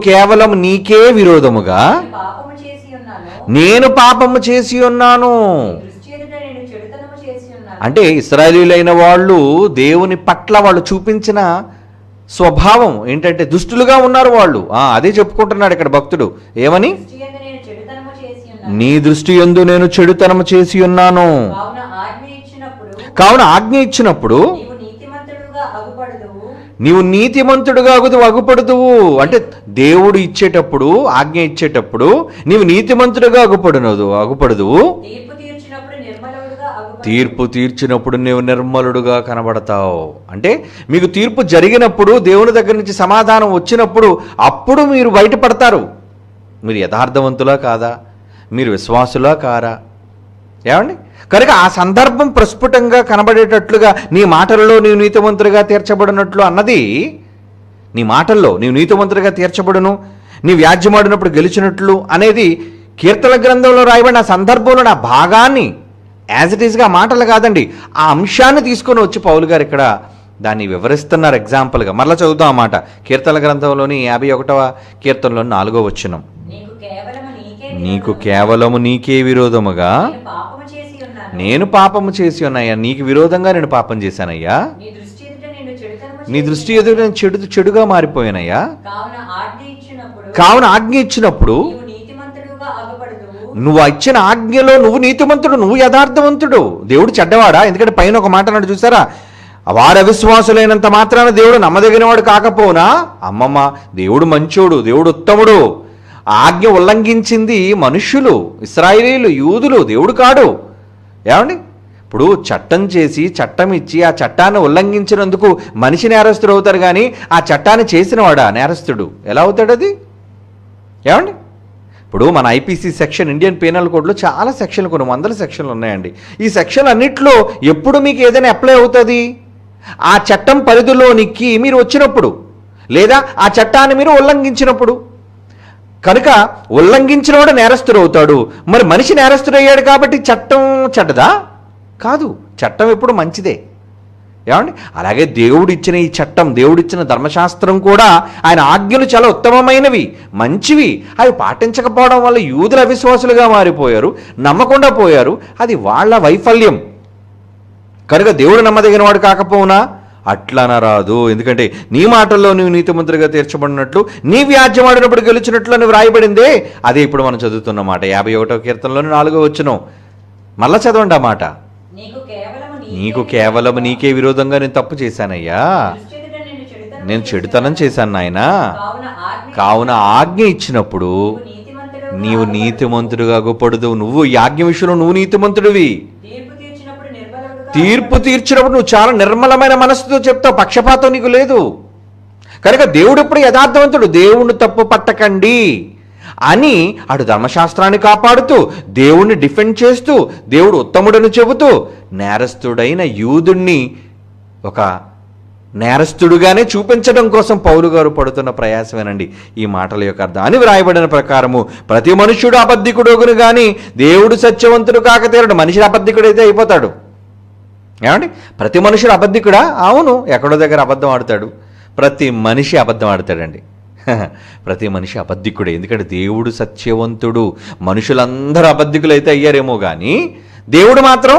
కేవలం నీకే విరోధముగా పాపము చేసి ఉన్నాను, నేను పాపము చేసి ఉన్నాను. దృష్టి ఎదుట నేను చెడుతనము చేసి ఉన్నాను. అంటే ఇశ్రాయేలీయులైన వాళ్ళు దేవుని పట్ల వాళ్ళు చూపించిన స్వభావం ఏంటంటే దుష్టులుగా ఉన్నారు వాళ్ళు. అదే చెప్పుకుంటున్నాడు ఇక్కడ భక్తుడు. ఏమని? దృష్టి యందు నేను చెడుతనము చేసి ఉన్నాను. నీ దృష్టి యందు నేను చెడుతనము చేసి ఉన్నాను. కావున ఆజ్ఞ ఇచ్చినప్పుడు నీవు నీతిమంతుడుగా అగుపడుదువు. అంటే దేవుడు ఇచ్చేటప్పుడు, ఆజ్ఞ ఇచ్చేటప్పుడు నీవు నీతిమంతుడుగా అగుపడుదువు. తీర్పు తీర్చినప్పుడు నీవు నిర్మలుడుగా కనబడతావు. అంటే మీకు తీర్పు జరిగినప్పుడు, దేవుని దగ్గర నుంచి సమాధానం వచ్చినప్పుడు, అప్పుడు మీరు బయటపడతారు. మీరు యథార్థవంతులా కాదా, మీరు విశ్వాసులా కారా? ఏమండి? కనుక ఆ సందర్భం ప్రస్ఫుటంగా కనబడేటట్లుగా నీ మాటలలో నీవు నీతిమంతుడిగా తీర్చబడినట్లు అన్నది, నీ మాటల్లో నీవు నీతిమంతుడిగా తీర్చబడును, నీ వ్యాజ్యమాడినప్పుడు గెలిచినట్లు అనేది కీర్తన గ్రంథంలో రాయబడిన ఆ సందర్భంలో నా భాగాన్ని యాజ్ ఇట్ ఈస్గా మాటలు కాదండి, ఆ అంశాన్ని తీసుకొని వచ్చి పౌలు గారు ఇక్కడ దాన్ని వివరిస్తున్నారు ఎగ్జాంపుల్గా. మరలా చదువుతాం ఆ మాట. కీర్తన గ్రంథంలోని 51వ కీర్తనలోని 4వ వచనం. నీకు కేవలము నీకే విరోధముగా నేను పాపము చేసి ఉన్నాయా. నీకు విరోధంగా నేను పాపం చేశానయ్యా. నీ దృష్టి ఎదుట నేను చెడుగా మారిపోయానయ్యా. కావున ఆజ్ఞ ఇచ్చినప్పుడు నువ్వు ఇచ్చిన ఆజ్ఞలో నువ్వు నీతిమంతుడు, నువ్వు యథార్థవంతుడు. దేవుడు చెడ్డవాడా? ఎందుకంటే పైన ఒక మాట అన్నాడు చూసారా, వాడు అవిశ్వాసులైనంత మాత్రాన దేవుడు నమ్మదగినవాడు కాకపోనా? అమ్మమ్మ, దేవుడు మంచోడు, దేవుడు ఉత్తముడు. ఆజ్ఞ ఉల్లంఘించింది మనుష్యులు, ఇశ్రాయేలీయులు, యూదులు, దేవుడు కాడు. ఏమండి? ఇప్పుడు చట్టం చేసి చట్టం ఇచ్చి ఆ చట్టాన్ని ఉల్లంఘించినందుకు మనిషి నేరస్తుడు అవుతారు, కానీ ఆ చట్టాన్ని చేసినవాడా నేరస్తుడు ఎలా అవుతాడు? అది ఏమండి? ఇప్పుడు మన ఐపీసీ సెక్షన్, ఇండియన్ పీనల్ కోడ్లో చాలా సెక్షన్లు, కొన్ని వందల సెక్షన్లు ఉన్నాయండి. ఈ సెక్షన్ అన్నిట్లో ఎప్పుడు మీకు ఏదైనా అప్లై అవుతుంది? ఆ చట్టం పరిధిలోనికి మీరు వచ్చినప్పుడు, లేదా ఆ చట్టాన్ని మీరు ఉల్లంఘించినప్పుడు. కనుక ఉల్లంఘించినవాడు నేరస్తుడు అవుతాడు. మరి మనిషి నేరస్తుడు అయ్యాడు కాబట్టి చట్టం చెడ్డదా? కాదు, చట్టం ఎప్పుడు మంచిదే. ఏమండి? అలాగే దేవుడిచ్చిన ఈ చట్టం, దేవుడిచ్చిన ధర్మశాస్త్రం కూడా ఆయన ఆజ్ఞలు చాలా ఉత్తమమైనవి, మంచివి. అవి పాటించకపోవడం వల్ల యూదుల అవిశ్వాసులుగా మారిపోయారు, నమ్మకుండా పోయారు. అది వాళ్ళ వైఫల్యం. కనుక దేవుడు నమ్మదగినవాడు కాకపోవునా అట్లా అనరాదు. ఎందుకంటే నీ మాటల్లో నువ్వు నీతిమంతుడిగా తీర్చబడినట్లు, నీ వ్యాజ్యమాడినప్పుడు గెలిచినట్లు నువ్వు రాయబడిందే. అదే ఇప్పుడు మనం చదువుతున్న మాట 51వ కీర్తనలోని 4వ వచనం. మళ్ళా చదవండి ఆ మాట. నీకు కేవలం నీకే విరోధంగా నేను తప్పు చేశానయ్యా, నేను చెడుతనం చేశాను నాయనా. కావున ఆజ్ఞ ఇచ్చినప్పుడు నీవు నీతిమంతుడుగా అగుపడదు. నువ్వు ఈ ఆజ్ఞ విషయంలో నువ్వు నీతిమంతుడివి. తీర్పు తీర్చినప్పుడు నువ్వు చాలా నిర్మలమైన మనసుతో చెప్తావు, పక్షపాతం నీకు లేదు. కనుక దేవుడు ఎప్పుడు యథార్థవంతుడు. దేవుణ్ణి తప్పు పట్టకండి అని అటు ధర్మశాస్త్రాన్ని కాపాడుతూ, దేవుణ్ణి డిఫెండ్ చేస్తూ, దేవుడు ఉత్తముడని చెబుతూ, నేరస్తుడైన యూదుణ్ణి ఒక నేరస్తుడుగానే చూపించడం కోసం పౌలు గారు పడుతున్న ప్రయాసమేనండి ఈ మాటల యొక్క అర్థం. అని వ్రాయబడిన ప్రకారము ప్రతి మనుష్యుడు అబద్ధికుడోగును కానీ దేవుడు సత్యవంతుడు కాక తీరడు. మనిషి అబద్ధికుడైతే అయిపోతాడు. ఏమండి? ప్రతి మనుషుడు అబద్ధికుడా? అవును, ఎక్కడో దగ్గర అబద్ధం ఆడతాడు. ప్రతి మనిషి అబద్ధం ఆడతాడండి. ప్రతి మనిషి అబద్ధికుడే. ఎందుకంటే దేవుడు సత్యవంతుడు. మనుషులందరూ అబద్ధికులైతే అయ్యారేమో కానీ దేవుడు మాత్రం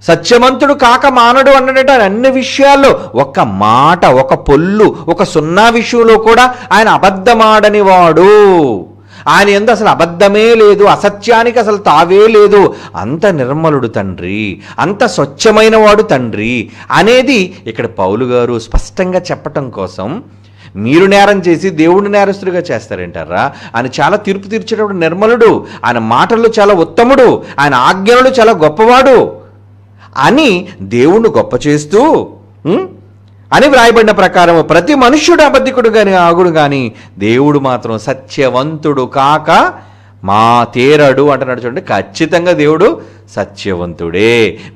సత్యవంతుడు కాక మానడు అన్నడట. అన్ని విషయాల్లో ఒక్క మాట, ఒక పొల్లు, ఒక సున్నా విషయంలో కూడా ఆయన అబద్ధమాడని వాడు. ఆయన యందు అసలు అబద్ధమే లేదు, అసత్యానికి అసలు తావే లేదు. అంత నిర్మలుడు తండ్రి, అంత స్వచ్ఛమైన వాడు తండ్రి అనేది ఇక్కడ పౌలు గారు స్పష్టంగా చెప్పటం కోసం, మీరు నేరం చేసి దేవుడిని నేరస్తుడిగా చేస్తారంటారా? ఆయన చాలా తీర్పు తీర్చేటప్పుడు నిర్మలుడు, ఆయన మాటల్లో చాలా ఉత్తముడు, ఆయన ఆజ్ఞలు చాలా గొప్పవాడు అని దేవుణ్ణి గొప్ప చేస్తూ అని వ్రాయబడిన ప్రకారం ప్రతి మనుష్యుడు అబద్ధికుడు కానీ ఆగుడు కానీ దేవుడు మాత్రం సత్యవంతుడు కాక మా తేరడు అంటున్నాడు. చూడండి, ఖచ్చితంగా దేవుడు సత్యవంతుడే.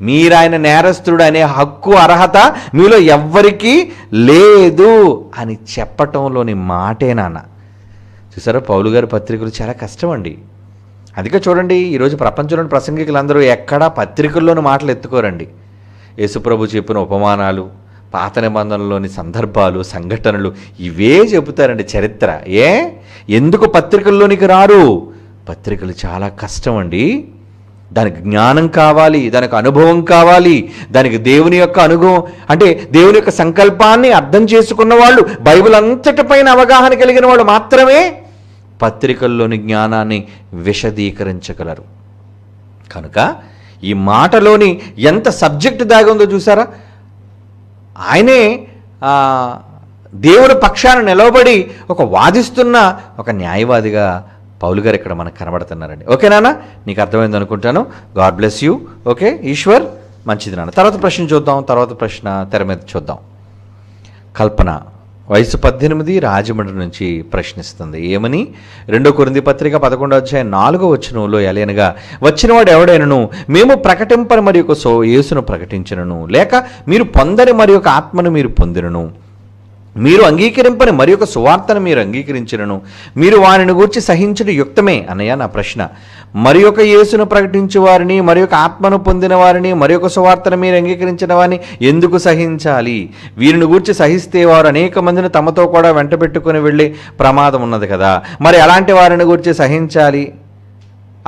మీరు ఆయన నేరస్తుడు అనే హక్కు, అర్హత మీలో ఎవ్వరికీ లేదు అని చెప్పటంలోని మాటే నాన్న. చూసారా, పౌలు గారి పత్రికలు చాలా కష్టం అండి. అందుకే చూడండి, ఈరోజు ప్రపంచంలోని ప్రసంగికులందరూ ఎక్కడా పత్రికల్లోని మాటలు ఎత్తుకోరండి. యేసుప్రభు చెప్పిన ఉపమానాలు, పాత నిబంధనలోని సందర్భాలు, సంఘటనలు ఇవే చెబుతారండి చరిత్ర. ఎందుకు పత్రికల్లోనికి రారు? పత్రికలు చాలా కష్టం అండి. దానికి జ్ఞానం కావాలి, దానికి అనుభవం కావాలి, దానికి దేవుని యొక్క అనుభవం అంటే దేవుని యొక్క సంకల్పాన్ని అర్థం చేసుకున్న వాళ్ళు, బైబిల్ అంతటిపైన అవగాహన కలిగిన వాళ్ళు మాత్రమే పత్రికల్లోని జ్ఞానాన్ని విశదీకరించగలరు. కనుక ఈ మాటలోని ఎంత సబ్జెక్ట్ దాగి ఉందో చూసారా? ఆయనే దేవుడి పక్షాన నిలవబడి ఒక వాదిస్తున్న ఒక న్యాయవాదిగా పౌలు గారు ఇక్కడ మనకు కనబడుతున్నారండి. ఓకే నాన్న, నీకు అర్థమైంది అనుకుంటాను. God bless you. Okay Ishwar, మంచిది నాన్న. తర్వాత ప్రశ్న చూద్దాం. తర్వాత ప్రశ్న తెర మీద చూద్దాం. కల్పన వయసు 18 రాజమండ్రి నుంచి ప్రశ్నిస్తుంది. ఏమని? 2 కొరింథీ పత్రిక 11:4 ఎలయనగా వచ్చినవాడు ఎవడైనను మేము ప్రకటింపని మరి ఒక యేసును ప్రకటించినను, లేక మీరు పొందని మరి ఒక ఆత్మను మీరు పొందినను, మీరు అంగీకరింపని మరి ఒక సువార్తను మీరు అంగీకరించినను, మీరు వారిని గూర్చి సహించడం యుక్తమే. అన్నయ్య నా ప్రశ్న, మరి ఒక యేసును ప్రకటించే వారిని, మరి ఒక ఆత్మను పొందిన వారిని, మరి ఒక సువార్తను మీరు అంగీకరించిన వారిని ఎందుకు సహించాలి? వీరిని గూర్చి సహిస్తే వారు అనేక మందిని తమతో కూడా వెంట పెట్టుకుని వెళ్ళే ప్రమాదం ఉన్నది కదా. మరి అలాంటి వారిని గూర్చి సహించాలి,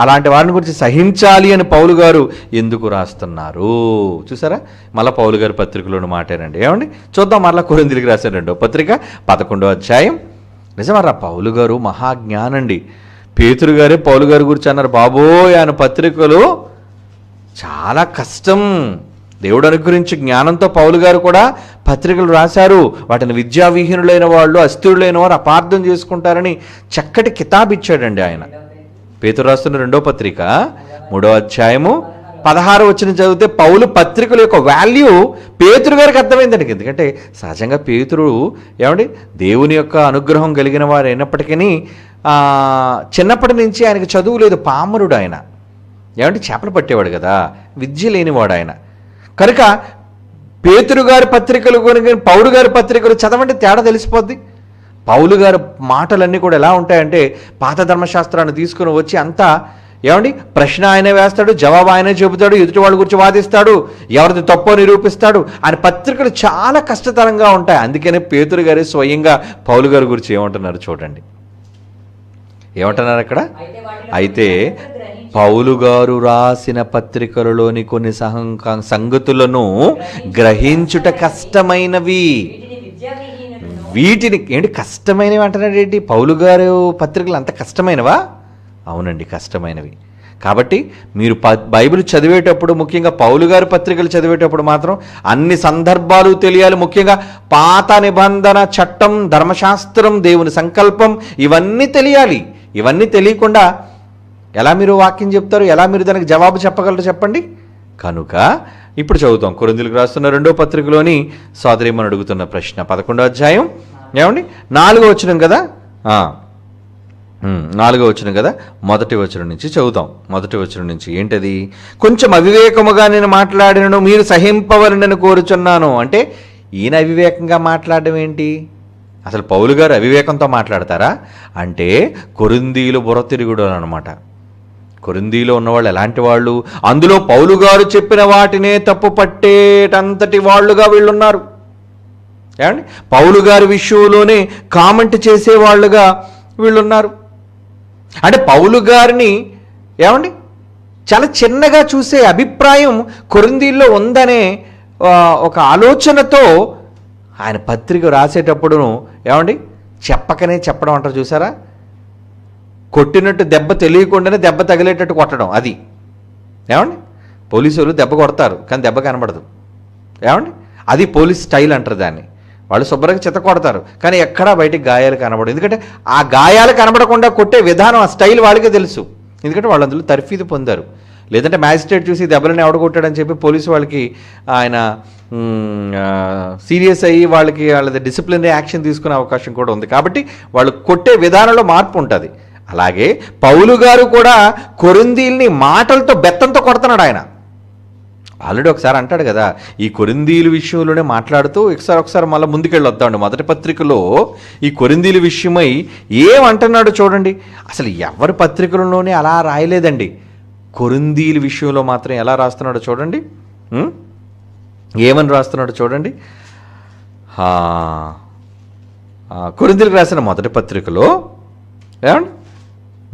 అలాంటి వారిని గురించి సహించాలి అని పౌలు గారు ఎందుకు రాస్తున్నారు? చూసారా, మళ్ళీ పౌలు గారు పత్రికలోని మాటేనండి. ఏమండి చూద్దాం. మరలా కొరింథీయులకు రాసిన 2వ పత్రిక 11వ అధ్యాయం. నిజమరా, పౌలు గారు మహాజ్ఞానండి. పేతురు గారే పౌలు గారి గురించి అన్నారు, బాబోయ్ ఆయన పత్రికలు చాలా కష్టం. దేవుడు అనుగ్రహించి జ్ఞానంతో పౌలు గారు కూడా పత్రికలు రాశారు. వాటిని విద్యావిహీనులైన వాళ్ళు, అస్థిరులైన వారు అపార్థం చేసుకుంటారని చక్కటి కితాబ్ ఇచ్చాడండి ఆయన. పేతురు రాస్తున్న 2వ పత్రిక 3వ అధ్యాయము 16వ వచనం చదివితే పౌలు పత్రికల యొక్క వాల్యూ పేతురు గారికి అర్థమైందండి. ఎందుకంటే సహజంగా పేతురు ఏమండి దేవుని యొక్క అనుగ్రహం కలిగిన వారు అయినప్పటికీ చిన్నప్పటి నుంచి ఆయనకి చదువు లేదు, పామరుడు ఆయన. ఏమంటే చేపలు పట్టేవాడు కదా, విద్య లేనివాడు ఆయన. కనుక పేతురు గారి పత్రికలు కొని పౌలు గారి పత్రికలు చదవండి, తేడా తెలిసిపోద్ది. పౌలు గారి మాటలన్నీ కూడా ఎలా ఉంటాయంటే పాత ధర్మశాస్త్రాన్ని తీసుకుని వచ్చి అంతా ఏమండి ప్రశ్న ఆయనే వేస్తాడు, జవాబు ఆయనే చెబుతాడు, ఎదుటి వాళ్ళ గురించి వాదిస్తాడు, ఎవరిది తప్పో నిరూపిస్తాడు. ఆయన పత్రికలు చాలా కష్టతరంగా ఉంటాయి. అందుకనే పేతురు గారి స్వయంగా పౌలు గారి గురించి ఏమంటున్నారు చూడండి. ఏమంటున్నారు అక్కడ? అయితే పౌలు గారు రాసిన పత్రికలలోని కొన్ని సంగతులను గ్రహించుట కష్టమైనవి. వీటిని ఏంటి కష్టమైనవి అంటున్నాడు ఏంటి? పౌలు గారు పత్రికలు అంత కష్టమైనవా? అవునండి, కష్టమైనవి. కాబట్టి మీరు బైబిల్ చదివేటప్పుడు, ముఖ్యంగా పౌలు గారి పత్రికలు చదివేటప్పుడు మాత్రం అన్ని సందర్భాలు తెలియాలి. ముఖ్యంగా పాత నిబంధన చట్టం, ధర్మశాస్త్రం, దేవుని సంకల్పం ఇవన్నీ తెలియాలి. ఇవన్నీ తెలియకుండా ఎలా మీరు వాక్యం చెప్తారు? ఎలా మీరు దానికి జవాబు చెప్పగలరు చెప్పండి? కనుక ఇప్పుడు చదువుతాం. కొరింథీయులకు రాస్తున్న 2వ పత్రికలోని సోదరీమణి అడుగుతున్న ప్రశ్న 11వ అధ్యాయం ఏమండి 4వ వచనం కదా, 4వ వచనం కదా, మొదటి వచనం నుంచి చదువుతాం. మొదటి వచనం నుంచి ఏంటది? కొంచెం అవివేకముగా నేను మాట్లాడినను మీరు సహింపవలనని కోరుచున్నాను. అంటే ఈయన అవివేకంగా మాట్లాడడం ఏంటి? అసలు పౌలు గారు అవివేకంతో మాట్లాడతారా? అంటే కొరింథీయులు బుర్రతిరుగుడు అనమాట. కొరింథీలో ఉన్నవాళ్ళు ఎలాంటి వాళ్ళు? అందులో పౌలు గారు చెప్పిన వాటినే తప్పు పట్టేటంతటి వాళ్ళుగా వీళ్ళున్నారు. ఏమండి పౌలు గారి విషయంలోనే కామెంట్ చేసేవాళ్ళుగా వీళ్ళున్నారు. అంటే పౌలు గారిని ఏమండి చాలా చిన్నగా చూసే అభిప్రాయం కొరింథీల్లో ఉందనే ఒక ఆలోచనతో ఆయన పత్రిక రాసేటప్పుడును ఏమండి చెప్పకనే చెప్పడం అంటారు చూసారా? కొట్టినట్టు దెబ్బ తెలియకుండానే దెబ్బ తగిలేటట్టు కొట్టడం. అది ఏమండి పోలీసులు దెబ్బ కొడతారు కానీ దెబ్బ కనబడదు. ఏమండి అది పోలీస్ స్టైల్ అంటారు దాన్ని. వాళ్ళు శుభ్రంగా చెత్త కొడతారు కానీ ఎక్కడా బయటికి గాయాలు కనబడదు. ఎందుకంటే ఆ గాయాలు కనబడకుండా కొట్టే విధానం, ఆ స్టైల్ వాళ్ళకే తెలుసు. ఎందుకంటే వాళ్ళు అందులో తర్ఫీదు పొందారు. లేదంటే మ్యాజిస్ట్రేట్ చూసి దెబ్బలని ఎవడగొట్టాడని చెప్పి పోలీసు వాళ్ళకి ఆయన సీరియస్ అయ్యి వాళ్ళది డిసిప్లినరీ యాక్షన్ తీసుకునే అవకాశం కూడా ఉంది. కాబట్టి వాళ్ళు కొట్టే విధానంలో మార్పు ఉంటుంది. అలాగే పౌలు గారు కూడా కొరింథీయుల్ని మాటలతో బెత్తంతో కొడుతున్నాడు. ఆయన ఆల్రెడీ ఒకసారి అంటాడు కదా, ఈ కొరింథీయుల విషయంలోనే మాట్లాడుతూ ఒకసారి మళ్ళీ ముందుకెళ్ళి వద్దామండి. మొదటి పత్రికలో ఈ కొరింథీయుల విషయమై ఏమంటున్నాడు చూడండి. అసలు ఎవరి పత్రికలలోనే అలా రాయలేదండి. కొరింథీయుల విషయంలో మాత్రం ఎలా రాస్తున్నాడో చూడండి. ఏమని రాస్తున్నాడో చూడండి. కొరింథీయులకు రాసిన మొదటి పత్రికలో ఏమండి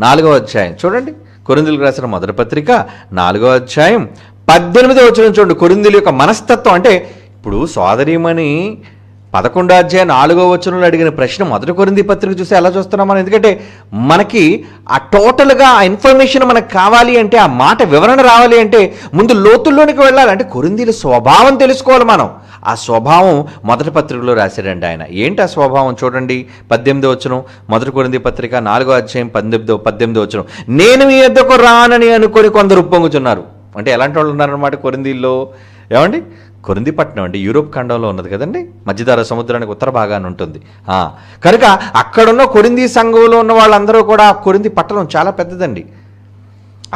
4వ అధ్యాయం చూడండి. కొరింథీయులకు రాసిన మొదటి పత్రిక 4వ అధ్యాయం 18వ వచనం చూడండి. కొరింథీయుల యొక్క మనస్తత్వం అంటే ఇప్పుడు సోదరీమణి 11వ అధ్యాయం 4వ వచనంలో అడిగిన ప్రశ్న మొదటి కొరింథీ పత్రిక చూస్తే ఎలా చూస్తున్నాం మనం. ఎందుకంటే మనకి ఆ టోటల్గా ఆ ఇన్ఫర్మేషన్ మనకు కావాలి అంటే, ఆ మాట వివరణ రావాలి అంటే ముందు లోతుల్లోనికి వెళ్ళాలి. అంటే కొరింథీయుల స్వభావం తెలుసుకోవాలి మనం. ఆ స్వభావం మొదటి పత్రికలో రాశాడండి ఆయన. ఏంటి ఆ స్వభావం చూడండి. 18వ వచనం మొదటి కొరింథీ పత్రిక 4వ అధ్యాయం 18వ వచనం. నేను మీ యొద్దకు రానని అనుకొని కొందరు ఉప్పొంగుచున్నారు. అంటే ఎలాంటి వాళ్ళు ఉన్నారన్నమాట కొరింథీల్లో. ఏమండి, కొరింథీ పట్టణం అండి యూరోప్ ఖండంలో ఉన్నది కదండి, మధ్యధరా సముద్రానికి ఉత్తర భాగాన్ని ఉంటుంది. కనుక అక్కడున్న కొరింథీ సంఘంలో ఉన్న వాళ్ళందరూ కూడా కొరింథీ పట్టణం చాలా పెద్దదండి.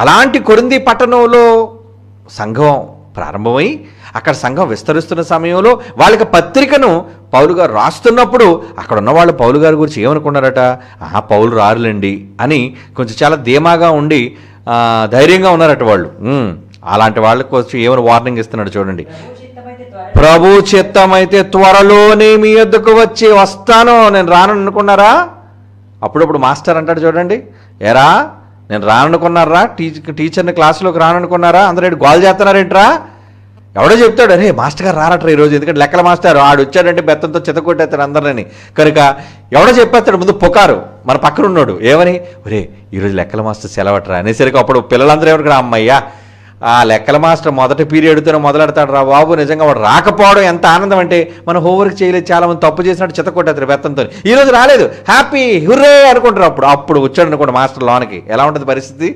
అలాంటి కొరింథీ పట్టణంలో సంఘం ప్రారంభమై అక్కడ సంఘం విస్తరిస్తున్న సమయంలో వాళ్ళకి పత్రికను పౌలు గారు రాస్తున్నప్పుడు అక్కడ ఉన్న వాళ్ళు పౌలు గారి గురించి ఏమనుకున్నారట, పౌలు రారులేండి అని కొంచెం చాలా ధీమాగా ఉండి ధైర్యంగా ఉన్నారట వాళ్ళు. అలాంటి వాళ్ళకి వచ్చి ఏమైనా వార్నింగ్ ఇస్తున్నాడు చూడండి. ప్రభు చిత్తమైతే త్వరలోనే మీ యొద్దకు వచ్చి వస్తాను, నేను రాను అనుకున్నారా? అప్పుడప్పుడు మాస్టర్ అంటాడు చూడండి, ఏరా నేను రాననుకున్నారా, టీచర్ని క్లాసులోకి రాననుకున్నారా, అందరూ గోల్ చేస్తున్నారేంట్రా? ఎవడో చెప్తాడు, అరే మాస్టర్ గారు రారట్రా ఈరోజు, ఎందుకంటే లెక్కల మాస్టర్ ఆడు వచ్చాడంటే బెత్తంతో చితకొట్టేస్తాడు అందరిని. కనుక ఎవడో చెప్పేస్తాడు ముందు పుకారు మన పక్కన ఉన్నాడు ఏమని, ఒరే ఈరోజు లెక్కల మాస్టర్ సెలవట్రా అనేసరికి అప్పుడు పిల్లలందరూ ఎవరికి అమ్మయ్యా ఆ లెక్కల మాస్టర్ మొదటి పీరియడ్తోనే మొదలెడతాడు రా బాబు. నిజంగా వాడు రాకపోవడం ఎంత ఆనందం అంటే, మనం హోంవర్క్ చేయలేదు, చాలా మంది తప్పు చేసినట్టు చితకొట్టేస్తారు బెత్తంతో. ఈరోజు రాలేదు, హ్యాపీ హుర్రే అనుకుంటారు. అప్పుడు వచ్చాడు అనుకోండి మాస్టర్ లోనికి, ఎలా ఉంటుంది పరిస్థితి?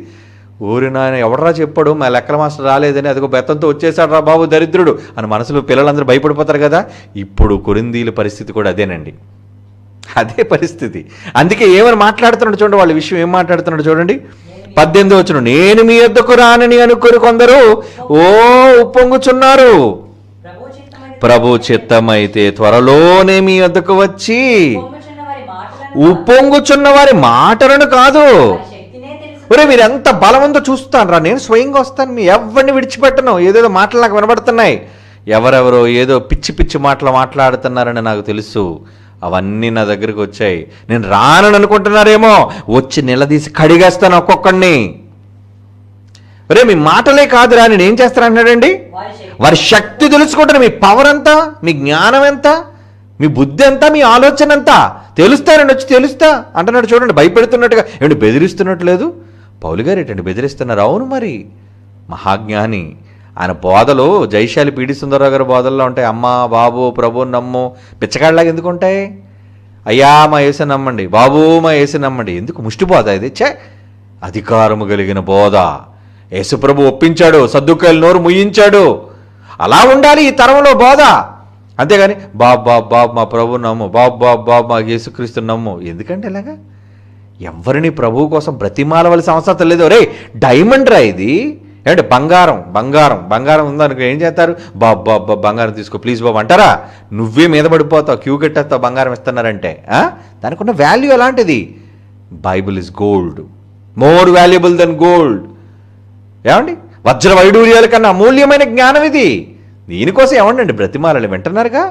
ఊరి నాయన ఎవడరా చెప్పాడు మా లెక్కల మాస్టర్ రాలేదని, అదిగో బెత్తంతో వచ్చేసాడు రా బాబు దరిద్రుడు అని మనసులో పిల్లలందరూ భయపడిపోతారు కదా. ఇప్పుడు కొరింథీయుల పరిస్థితి కూడా అదేనండి, అదే పరిస్థితి. అందుకే ఏమని మాట్లాడుతున్నాడు చూడండి, వాళ్ళ విషయం ఏం మాట్లాడుతున్నాడు చూడండి. 18వ వచనం, నేను మీ యొద్దకు రానని అనుకుని కొందరు ఉప్పొంగుచున్నారు. ప్రభు చిత్తమైతే త్వరలోనే మీ యొద్దకు వచ్చి ఉప్పొంగుచున్న వారి మాటలను కాదు. ఒరే మీరు ఎంత బలం ఉందో చూస్తాను రా, నేను స్వయంగా వస్తాను, మీ ఎవరిని విడిచిపెట్టను. ఏదేదో మాటలు నాకు వినబడుతున్నాయి, ఎవరెవరో ఏదో పిచ్చి పిచ్చి మాటలు మాట్లాడుతున్నారని నాకు తెలుసు. అవన్నీ నా దగ్గరికి వచ్చాయి. నేను రానని అనుకుంటున్నారేమో, వచ్చి నిలదీసి కడిగేస్తాను ఒక్కొక్కడిని. ఒరే మీ మాటలే కాదురా, నేను ఏం చేస్తాను అంటున్నాడండి. వారి శక్తి తెలుసుకుంటాను, మీ పవర్ ఎంత, మీ జ్ఞానం ఎంత, మీ బుద్ధి ఎంత, మీ ఆలోచన ఎంత తెలుస్తానండి, వచ్చి తెలుస్తా అంటున్నాడు చూడండి. భయపెడుతున్నట్టుగా ఏమంటే బెదిరిస్తున్నట్టు లేదు. పౌలు గారు ఏంటండి బెదిరిస్తున్నారు? అవును మరి, మహాజ్ఞాని. ఆయన బోధలు జైశాలి పీడి సుందరరావు గారి బోధల్లో ఉంటాయి. అమ్మ బాబు ప్రభు నమ్ము, పిచ్చకాళ్ళలాగా ఎందుకు ఉంటాయి? అయ్యా మా యేసు నమ్మండి, బాబు మా యేసు నమ్మండి. ఎందుకు ముష్టి బోధ ఇది? అధికారము కలిగిన బోధ. యేసు ప్రభు ఒప్పించాడు, సద్దుకాయలు నోరు ముయ్యించాడు. అలా ఉండాలి ఈ తరంలో బోధ. అంతేగాని బాబు బాబు బాబు మా ప్రభు నమ్ము, బాబు బాబు బాబు మా యేసుక్రీస్తు నమ్ము. ఎందుకంటే ఇలాగా ఎవరిని ప్రభువు కోసం బ్రతిమాలవలసిన అవసరం లేదు. రే డైమండ్ రా ఇది, ఏమంటే బంగారం బంగారం బంగారం ఉందనుకో ఏం చేస్తారు, బాబు బాబు బంగారం తీసుకో ప్లీజ్ బాబు అంటారా? నువ్వే మీద పడిపోతావు, క్యూ కట్టేస్తావు బంగారం ఇస్తున్నారంటే. దానికి ఉన్న వాల్యూ ఎలాంటిది? Bible is gold, more valuable than gold. ఏమండి వజ్ర వైడూర్యాల కన్నా అమూల్యమైన జ్ఞానం ఇది. దీనికోసం ఏమండి బ్రతిమాలని వింటున్నారుగా.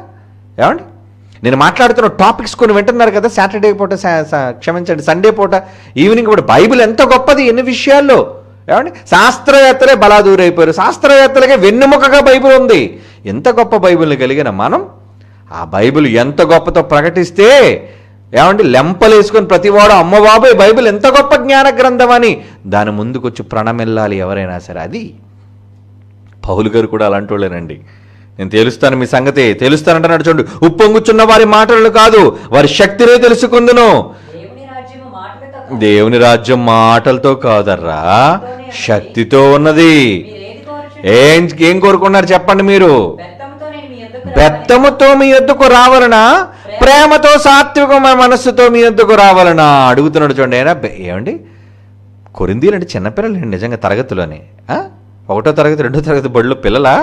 ఏమండి నేను మాట్లాడుతున్న టాపిక్స్ కొన్ని వింటున్నారు కదా, సాటర్డే పూట క్షమించండి సండే పూట ఈవినింగ్ పూట. బైబిల్ ఎంత గొప్పది ఎన్ని విషయాల్లో. ఏమండి శాస్త్రవేత్తలే బలాదూరైపోయారు, శాస్త్రవేత్తలకే వెన్నెముకగా బైబిల్ ఉంది. ఎంత గొప్ప బైబిల్ని కలిగిన మనం ఆ బైబిల్ ఎంత గొప్పతో ప్రకటిస్తే ఏమండి లెంపలేసుకొని ప్రతివాడు అమ్మ బాబాయ్ బైబిల్ ఎంత గొప్ప జ్ఞాన గ్రంథం అని దాని ముందుకొచ్చి ప్రణమిల్లాలి ఎవరైనా సరే. అది పౌలు గారు కూడా అలాంటి వాళ్ళేనండి. నేను తెలుస్తాను మీ సంగతి, తెలుస్తానంటున్నాడు చూడండి. ఉప్పొంగుచున్న వారి మాటలు కాదు, వారి శక్తినే తెలుసుకుందును. దేవుని రాజ్యం మాటలతో కాదర్రా, శక్తితో ఉన్నది. ఏం కోరుకున్నారు చెప్పండి మీరు? బెత్తముతో మీ యొద్దకు రావాలనా, ప్రేమతో సాత్వికమైన మనస్సుతో మీ యొద్దకు రావాలనా అడుగుతున్నాడు చూడండి. అయినా ఏమండి కొరింథీయులు అంటే చిన్నపిల్లలు నిజంగా తరగతిలోనే. ఒకటో తరగతి రెండో తరగతి బడిలో పిల్లలా?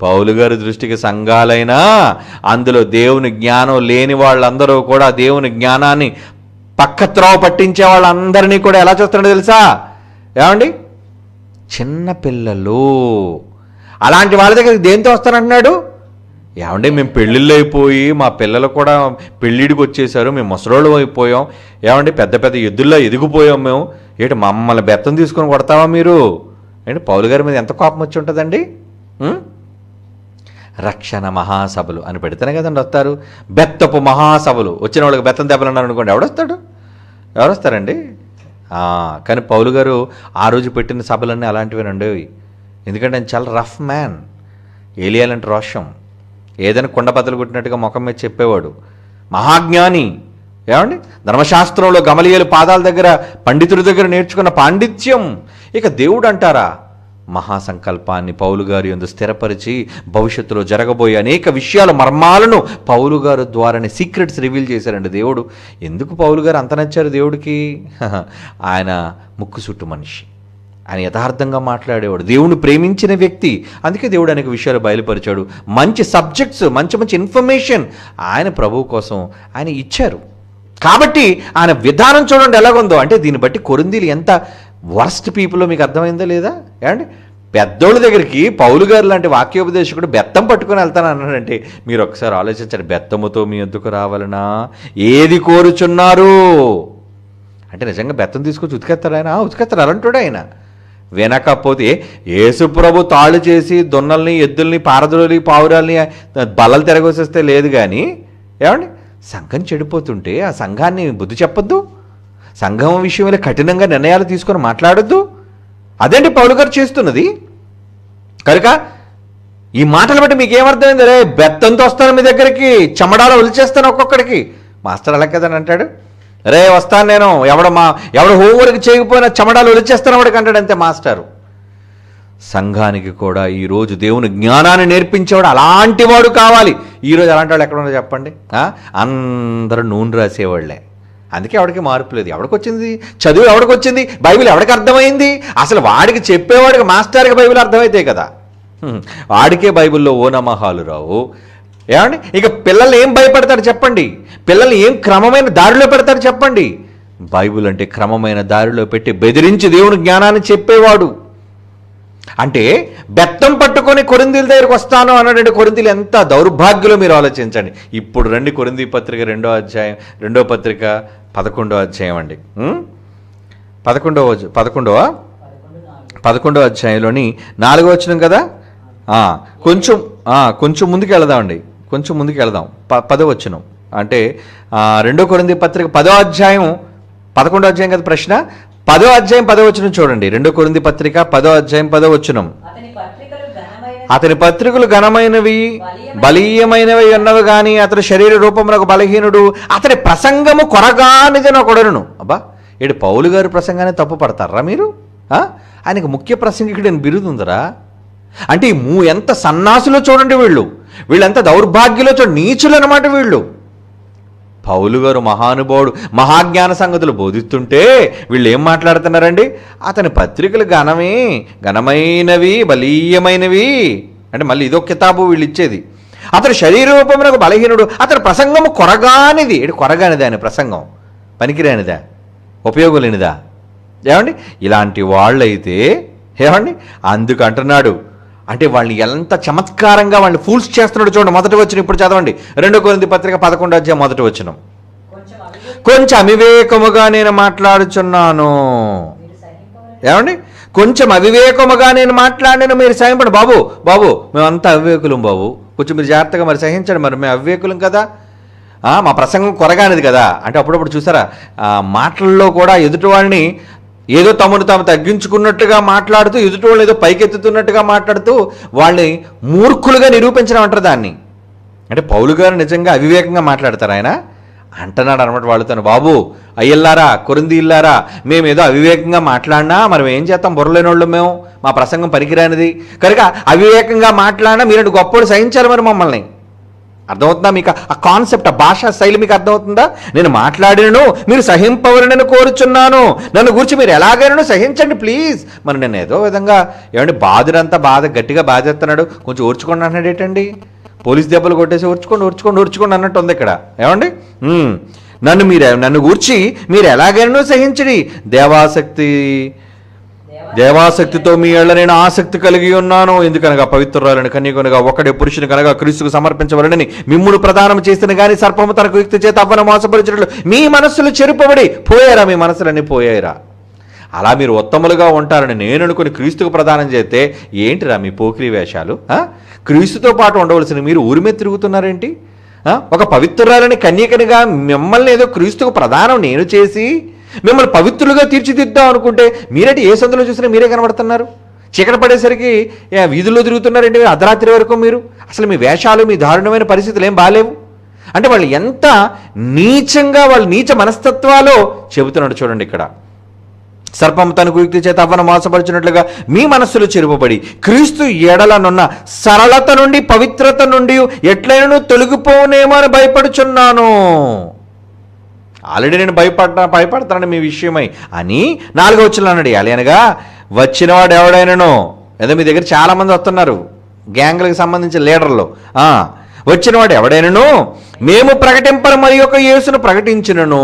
పౌలు గారి దృష్టికి సంఘాలైనా అందులో దేవుని జ్ఞానం లేని వాళ్ళందరూ కూడా దేవుని జ్ఞానాన్ని పక్కత్రోవ పట్టించే వాళ్ళందరినీ కూడా ఎలా చూస్తున్నాడో తెలుసా? ఏమండి, చిన్న పిల్లలు. అలాంటి వాళ్ళ దగ్గరికి దేంతో వస్తానంటున్నాడు? ఏమండి, మేము పెళ్ళిళ్ళు అయిపోయి మా పిల్లలు కూడా పెళ్ళిడికి వచ్చేసారు, మేము ముసలోళ్ళు అయిపోయాం, ఏమండి పెద్ద పెద్ద ఎద్దుల్లో ఎదిగిపోయాం మేము, ఏంటి మమ్మల్ని బెత్తం తీసుకొని కొడతావా మీరు? ఏంటి పౌలు గారి మీద ఎంత కోపం వచ్చి ఉంటుందండి? రక్షణ మహాసభలు అని పెడితేనే కదండి వస్తారు. బెత్తపు మహాసభలు వచ్చిన వాళ్ళకి బెత్తం దెబ్బలు అన్నారు అనుకోండి, ఎవరు వస్తారండి? కానీ పౌలు గారు ఆ రోజు పెట్టిన సభలన్నీ అలాంటివేనండి. ఎందుకంటే ఆయన చాలా రఫ్ మ్యాన్. ఏలియాలంటే రోషం, ఏదైనా కుండ బద్దలు కొట్టినట్టుగా ముఖం మీద చెప్పేవాడు. మహాజ్ఞాని. ఏమండి, ధర్మశాస్త్రంలో గమలీయేలు పాదాల దగ్గర పండితుడి దగ్గర నేర్చుకున్న పాండిత్యం. ఇక దేవుడు అంటారా, మహాసంకల్పాన్ని పౌలు గారి యందు స్థిరపరిచి భవిష్యత్తులో జరగబోయే అనేక విషయాల మర్మాలను పౌలు గారు ద్వారానే సీక్రెట్స్ రివీల్ చేశారండి దేవుడు. ఎందుకు పౌలు గారు అంత నచ్చారు దేవుడికి? ఆయన ముక్కుసుట్టు మనిషి, ఆయన యథార్థంగా మాట్లాడేవాడు, దేవుని ప్రేమించిన వ్యక్తి. అందుకే దేవుడు అనేక విషయాలు బయలుపరిచాడు. మంచి సబ్జెక్ట్స్, మంచి ఇన్ఫర్మేషన్ ఆయన ప్రభువు కోసం ఆయన ఇచ్చారు. కాబట్టి ఆయన విధానం చూడండి ఎలాగుందో. అంటే దీన్ని బట్టి కొరింథీలు ఎంత వర్స్ట్ పీపుల్లో మీకు అర్థమైందా లేదా? ఏమండి, పెద్దోళ్ళ దగ్గరికి పౌలు గారు లాంటి వాక్యోపదేశకుడు బెత్తం పట్టుకొని వెళ్తాను అన్నాడంటే మీరు ఒకసారి ఆలోచించండి. బెత్తముతో మీ ఎందుకు రావాలనా? ఏది కోరుచున్నారు అంటే నిజంగా బెత్తం తీసుకొచ్చి ఉతికేస్తాడు ఆయన? ఉతికేస్తాడు అలాంటాడు ఆయన. వినకపోతే యేసుప్రభు తాళ్ళు చేసి దున్నల్ని ఎద్దుల్ని పారదులని పావురాల్ని బల్లలు తిరగొసేస్తే లేదు. కానీ ఏమండి, సంఘం చెడిపోతుంటే ఆ సంఘాన్ని బుద్ధి చెప్పొద్దు, సంఘం విషయంలో కఠినంగా నిర్ణయాలు తీసుకొని మాట్లాడొద్దు. అదేంటి పౌలు గారు చేస్తున్నది. కనుక ఈ మాటలు బట్టి మీకు ఏమర్థమైంది? రే బెత్తంతో వస్తాను మీ దగ్గరికి, చెమడాలో ఒలిచేస్తాను ఒక్కొక్కడికి. మాస్టర్ అలా కదని అంటాడు, రే వస్తాను నేను, ఎవడు హోంవర్క్ చేయకపోయినా చెమడాలు ఒలిచేస్తాను వాడికి అంటాడు అంతే మాస్టారు. సంఘానికి కూడా ఈరోజు దేవుని జ్ఞానాన్ని నేర్పించేవాడు అలాంటి వాడు కావాలి. ఈరోజు అలాంటి వాళ్ళు ఎక్కడ ఉన్నారో చెప్పండి? అందరూ నూనె రాసేవాళ్లే. అందుకే ఎవడికి మార్పు లేదు. ఎవడికి వచ్చింది చదువు? ఎవడికి వచ్చింది బైబిల్? ఎవడికి అర్థమైంది? అసలు వాడికి చెప్పేవాడికి మాస్టర్కి బైబిల్ అర్థమైతే కదా. వాడికే బైబిల్లో ఓనమహాలు రావు. ఏమండి, ఇక పిల్లలు ఏం భయపడతారు చెప్పండి? పిల్లల్ని ఏం క్రమమైన దారిలో పెడతారు చెప్పండి? బైబిల్ అంటే క్రమమైన దారిలో పెట్టి బెదిరించి దేవుని జ్ఞానాన్ని చెప్పేవాడు. అంటే బెత్తం పట్టుకొని కొరింథీల దగ్గరికి వస్తాను అన్నాడంటే కొరింథీలు ఎంత దౌర్భాగ్యులో మీరు ఆలోచించండి. ఇప్పుడు రండి కొరింథీ పత్రిక 2వ అధ్యాయం, 2వ పత్రిక 11వ అధ్యాయం అండి. 11వ అధ్యాయంలోని 4వ వచనం కదా. కొంచెం ముందుకు వెళదామండి, కొంచెం ముందుకు వెళదాం. 10వ వచనం అంటే 2 కొరింథీ పత్రిక 10వ అధ్యాయం 11వ అధ్యాయం కదా ప్రశ్న. 10వ అధ్యాయం 10వ వచనం చూడండి. 2 కొరింథీ పత్రిక 10వ అధ్యాయం 10వ వచనం. అతని పత్రికలు ఘనమైనవి బలీయమైనవి ఉన్నవి కానీ అతని శరీర రూపమునకు బలహీనుడు, అతని ప్రసంగము కొరగానిదని ఒకడును. అబ్బా, ఏడు పౌలు గారి ప్రసంగాన్ని తప్పు పడతారా మీరు? ఆయనకు ముఖ్య ప్రసంగికుడు అని బిరుదుందరా? అంటే ఎంత సన్నాసులో చూడండి, వీళ్ళెంత దౌర్భాగ్యులో చూడండి, నీచులు అన్నమాట వీళ్ళు. పౌలు గారు మహానుభావుడు, మహాజ్ఞాన సంగతులు బోధిస్తుంటే వీళ్ళు ఏం మాట్లాడుతున్నారండి? అతని పత్రికలు ఘనమైనవి బలీయమైనవి అంటే మళ్ళీ ఇదొక కితాబు వీళ్ళు ఇచ్చేది. అతని శరీర రూపమునకు బలహీనుడు, అతని ప్రసంగము కొరగానిది. కొరగానిది ఆయన ప్రసంగం, పనికిరానిదా, ఉపయోగం లేనిదా? ఏమండి, ఇలాంటి వాళ్ళైతే ఏమండి అందుకు అంటున్నాడు. అంటే వాళ్ళని ఎంత చమత్కారంగా వాళ్ళని ఫూల్స్ చేస్తున్నాడు చూడండి. మొదటి వచనం ఇప్పుడు చదవండి. 2 కొరింథీ పత్రిక 11వ అధ్యాయం మొదటి వచనం. కొంచెం అవివేకముగా నేను మాట్లాడుచున్నాను. ఏమండి, కొంచెం అవివేకముగా నేను మాట్లాడిన మీరు సహింపండి. బాబు మేమంతా అవివేకులం బాబు, కొంచెం మీరు జాగ్రత్తగా మరి సహించండి, మరి మేము అవివేకులం కదా, మా ప్రసంగం కొరగానిది కదా. అంటే అప్పుడప్పుడు చూసారా మాటల్లో కూడా ఎదుటి వాళ్ళని ఏదో తమను తాము తగ్గించుకున్నట్టుగా మాట్లాడుతూ, ఎదుటి వాళ్ళు ఏదో పైకెత్తుతున్నట్టుగా మాట్లాడుతూ వాళ్ళని మూర్ఖులుగా నిరూపించడం అంటారు దాన్ని. అంటే పౌలు గారు నిజంగా అవివేకంగా మాట్లాడతారు ఆయన అంటున్నాడు అనమాట వాళ్ళతో. బాబు అయ్యల్లారా, కొరింథీయులారా, మేము ఏదో అవివేకంగా మాట్లాడినా మనం ఏం చేస్తాం, బుర్రలేని వాళ్ళు మేము, మా ప్రసంగం పనికిరానిది కనుక అవివేకంగా మాట్లాడినా మీరు గొప్పలు సహించాలి మరి మమ్మల్ని. అర్థమవుతుందా మీకు? ఆ కాన్సెప్ట్, ఆ భాషా శైలి మీకు అర్థమవుతుందా? నేను మాట్లాడినను మీరు సహింపవలనని కోరుచున్నాను, నన్ను గురించి మీరు ఎలాగైనా సహించండి ప్లీజ్. మరి నేను ఏదో విధంగా ఏమండి బాధుడంతా గట్టిగా బాధేస్తున్నాడు, కొంచెం ఓర్చుకోండి అంటున్నాడు ఏంటండి? పోలీస్ దెబ్బలు కొట్టేసి ఓర్చుకోండి అన్నట్టు ఉంది ఇక్కడ. ఏమండి నన్ను గూర్చి మీరు ఎలాగైనా సహించడి. దేవాసక్తితో మీ ఏళ్ళ నేను ఆసక్తి కలిగి ఉన్నాను. ఎందుకనగా పవిత్రురాలని కన్యకనగా ఒకడే పురుషుని కనుక క్రీస్తుకు సమర్పించబడని మిమ్మును ప్రదానం చేసిన గాని సర్పము తనకు యుక్తి చేత అవ్వను మోసపరిచినట్లు మీ మనస్సులు చెరుపబడి పోయారా? మీ మనసులన్నీ పోయాయిరా? అలా మీరు ఉత్తములుగా ఉంటారని నేను అనుకుని క్రీస్తుకు ప్రదానం చేస్తే ఏంటిరా మీ పోకిరి వేషాలు? క్రీస్తుతో పాటు ఉండవలసిన మీరు ఊరి మీద తిరుగుతున్నారేంటి? ఒక పవిత్రురాలని కన్యకనిగా మిమ్మల్ని ఏదో క్రీస్తుకు ప్రదానం నేను చేసి మిమ్మల్ని పవిత్రులుగా తీర్చిదిద్దాం అనుకుంటే మీరేంటి ఏ సందులో చూసినా మీరే కనబడుతున్నారు? చీకటి పడేసరికి వీధుల్లో తిరుగుతున్నారండి అర్ధరాత్రి వరకు. మీరు అసలు మీ వేషాలు, మీ దారుణమైన పరిస్థితులు ఏం బాలేవు. అంటే వాళ్ళు ఎంత నీచంగా, వాళ్ళ నీచ మనస్తత్వాలో చెబుతున్నాడు చూడండి ఇక్కడ. సర్పం తనకు యుక్తి చేత అవ్వను మోసపరిచినట్లుగా మీ మనస్సులు చెరుపబడి క్రీస్తు ఎడలనున్న సరళత నుండి పవిత్రత నుండి ఎట్లైనా తొలగిపోనేమో అని భయపడుచున్నాను. ఆల్రెడీ నేను భయపడతాను మీ విషయమై అని 4వ వచనంలో అన్నాడు. అనగా వచ్చినవాడు ఎవడైనానో, ఏదో మీ దగ్గర చాలామంది వస్తున్నారు గ్యాంగ్లకు సంబంధించిన లీడర్లు. వచ్చినవాడు ఎవడైనానో మేము ప్రకటింపను మరి ఒక యేసును ప్రకటించినను.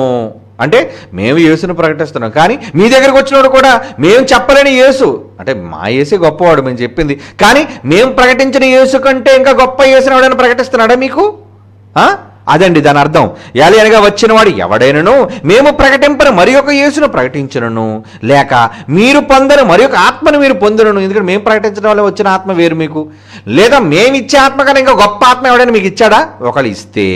అంటే మేము యేసును ప్రకటిస్తున్నాం, కానీ మీ దగ్గరకు వచ్చినవాడు కూడా మేము చెప్పలేని యేసు, అంటే మా యేసే గొప్పవాడు మేము చెప్పింది, కానీ మేము ప్రకటించిన యేసు కంటే ఇంకా గొప్ప యేసును ఎవడైనా ప్రకటిస్తున్నాడా మీకు? అదండి దాని అర్థం. అనగా వచ్చినవాడు ఎవడైనను మేము ప్రకటింపను మరి ఒక యేసును ప్రకటించను, లేక మీరు పొందను మరి ఒక ఆత్మను మీరు పొందను. ఎందుకంటే మేము ప్రకటించడం వల్ల వచ్చిన ఆత్మ వేరు మీకు, లేదా మేము ఇచ్చే ఆత్మ కన్నా ఇంకా గొప్ప ఆత్మ ఎవడైనా మీకు ఇచ్చాడా? ఒకళ్ళు ఇస్తే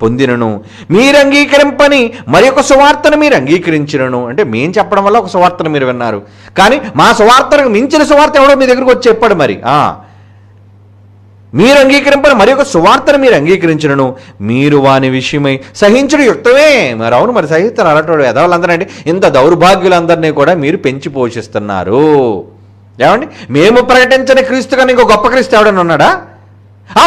పొందినను, మీరు అంగీకరింపని మరి ఒక సువార్తను మీరు అంగీకరించినను. అంటే మేము చెప్పడం వల్ల ఒక సువార్తను మీరు విన్నారు, కానీ మా సువార్తను మించిన సువార్త ఎవడో మీ దగ్గరకు వచ్చి చెప్పాడు. మరి మీరు అంగీకరింపని మరి ఒక సువార్తను మీరు అంగీకరించను, మీరు వాని విషయమై సహించడం యుక్తమే. మరి అవును, మరి సహిస్తారు అలాంటి ఎదవాళ్ళందరూ అంటే ఇంత దౌర్భాగ్యులందరినీ కూడా మీరు పెంచి పోషిస్తున్నారు. ఏమండి, మేము ప్రకటించని క్రీస్తు కానీ ఇంకో గొప్ప క్రీస్తు ఎవడని ఉన్నాడా?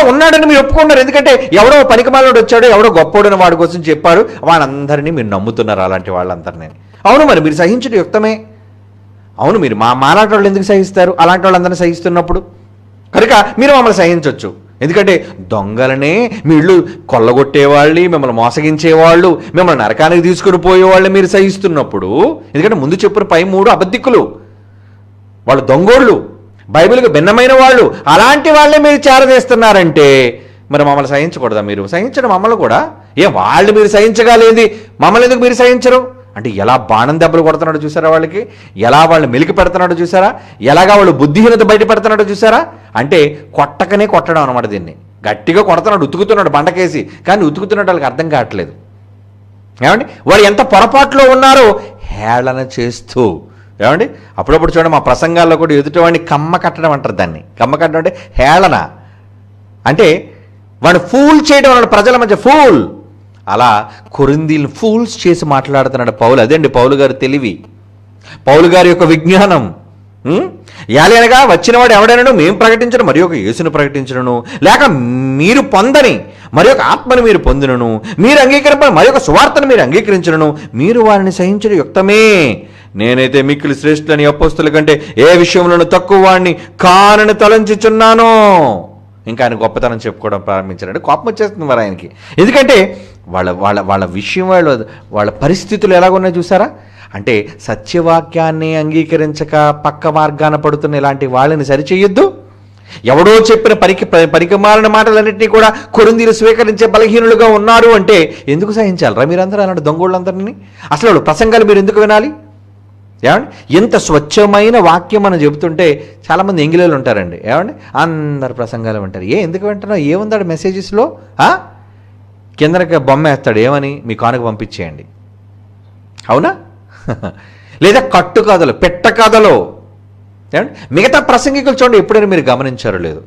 ఉన్నాడని మీరు ఒప్పుకున్నారు. ఎందుకంటే ఎవడో పనికిమాలోడు వచ్చాడు, ఎవడో గొప్పోడని వాడి కోసం చెప్పారు, వాళ్ళందరినీ మీరు నమ్ముతున్నారు, అలాంటి వాళ్ళందరినీ. అవును, మరి మీరు సహించడం యుక్తమే. అవును, మీరు మాలాంటి వాళ్ళు ఎందుకు సహిస్తారు? అలాంటి వాళ్ళందరినీ సహిస్తున్నప్పుడు కనుక మీరు మమ్మల్ని సహించవచ్చు. ఎందుకంటే దొంగలనే మీ ఇళ్ళు కొల్లగొట్టేవాళ్ళు, మిమ్మల్ని మోసగించేవాళ్ళు, మిమ్మల్ని నరకానికి తీసుకుని పోయేవాళ్ళు మీరు సహిస్తున్నప్పుడు, ఎందుకంటే ముందు చెప్పిన పై 3 అబద్ధికులు, వాళ్ళు దొంగోళ్ళు, బైబిల్కి భిన్నమైన వాళ్ళు, అలాంటి వాళ్ళే మీరు చేరదీస్తున్నారంటే మరి మమ్మల్ని సహించకూడదా? మీరు సహించడం మమ్మల్ని కూడా. వాళ్ళు మీరు సహించగలేది మమ్మల్ని ఎందుకు మీరు సహించరు? అంటే ఎలా బాణం దెబ్బలు కొడుతున్నాడో చూసారా, వాళ్ళకి ఎలా వాళ్ళు మెలికి పెడుతున్నాడో చూసారా, ఎలాగా వాళ్ళు బుద్ధిహీనత బయట పెడుతున్నాడో చూసారా. అంటే కొట్టకనే కొట్టడం అనమాట. దీన్ని గట్టిగా కొడుతున్నాడు, ఉతుకుతున్నాడు బండకేసి, కానీ ఉతుకుతున్నాడు వాళ్ళకి అర్థం కావట్లేదు. ఏమండి, వాళ్ళు ఎంత పొరపాట్లో ఉన్నారో హేళన చేస్తూ. ఏమండి, అప్పుడప్పుడు చూడండి మా ప్రసంగాల్లో కూడా ఎదుటివాడిని కమ్మ కట్టడం అంటారు. దాన్ని కమ్మ కట్టడం అంటే హేళన, అంటే వాడిని ఫూల్ చేయడం అన్నాడు, ప్రజల మధ్య ఫూల్. అలా కొరింథీయులను ఫూల్స్ చేసి మాట్లాడుతున్నాడు పౌలు. అదేండి పౌలు గారి తెలివి, పౌలు గారి యొక్క విజ్ఞానం. అనగా వచ్చినవాడు ఎవడైనాను మేము ప్రకటించను మరి ఒక యేసును ప్రకటించను, లేక మీరు పొందని మరి ఒక ఆత్మను మీరు పొందినను, మీరు అంగీకరింపని మరి ఒక సువార్తను మీరు అంగీకరించను, మీరు వారిని సహించడం యుక్తమే. నేనైతే మిక్కిలి శ్రేష్ఠులని అపోస్తల కంటే ఏ విషయంలోనూ తక్కువ వాడిని కానని తలంచుచున్నాను. ఇంకా ఆయన గొప్పతనం చెప్పుకోవడం ప్రారంభించారంటే కోపం వచ్చేస్తుంది మరి ఆయనకి. ఎందుకంటే వాళ్ళ వాళ్ళ వాళ్ళ విషయం, వాళ్ళ పరిస్థితులు ఎలాగున్నాయో చూసారా. అంటే సత్యవాక్యాన్ని అంగీకరించక పక్క మార్గాన పడుతున్న ఇలాంటి వాళ్ళని సరిచేయొద్దు. ఎవడో చెప్పిన పరికమాలిన మాటలన్నింటినీ కూడా కొరింథీయులు స్వీకరించే బలహీనులుగా ఉన్నారు అంటే ఎందుకు సహించాలరా మీరందరూ అలాంటి దొంగోళ్ళందరినీ? అసలు ప్రసంగాలు మీరు ఎందుకు వినాలి? ఏమండి, ఎంత స్వచ్ఛమైన వాక్యం మనం చెబుతుంటే చాలామంది ఎంగిలేలు ఉంటారండి. ఏమండి, అందరు ప్రసంగాలు వింటారు. ఎందుకు వింటున్నావు? ఏముందాడు మెసేజెస్లో? కిందకి బొమ్మ వేస్తాడు, ఏమని? మీ కానుక పంపించేయండి. అవునా? లేదా కట్టు కథలు, పెట్ట కథలు. ఏమండి, మిగతా ప్రసంగికులు చూడండి, ఎప్పుడైనా మీరు గమనించారో లేదు,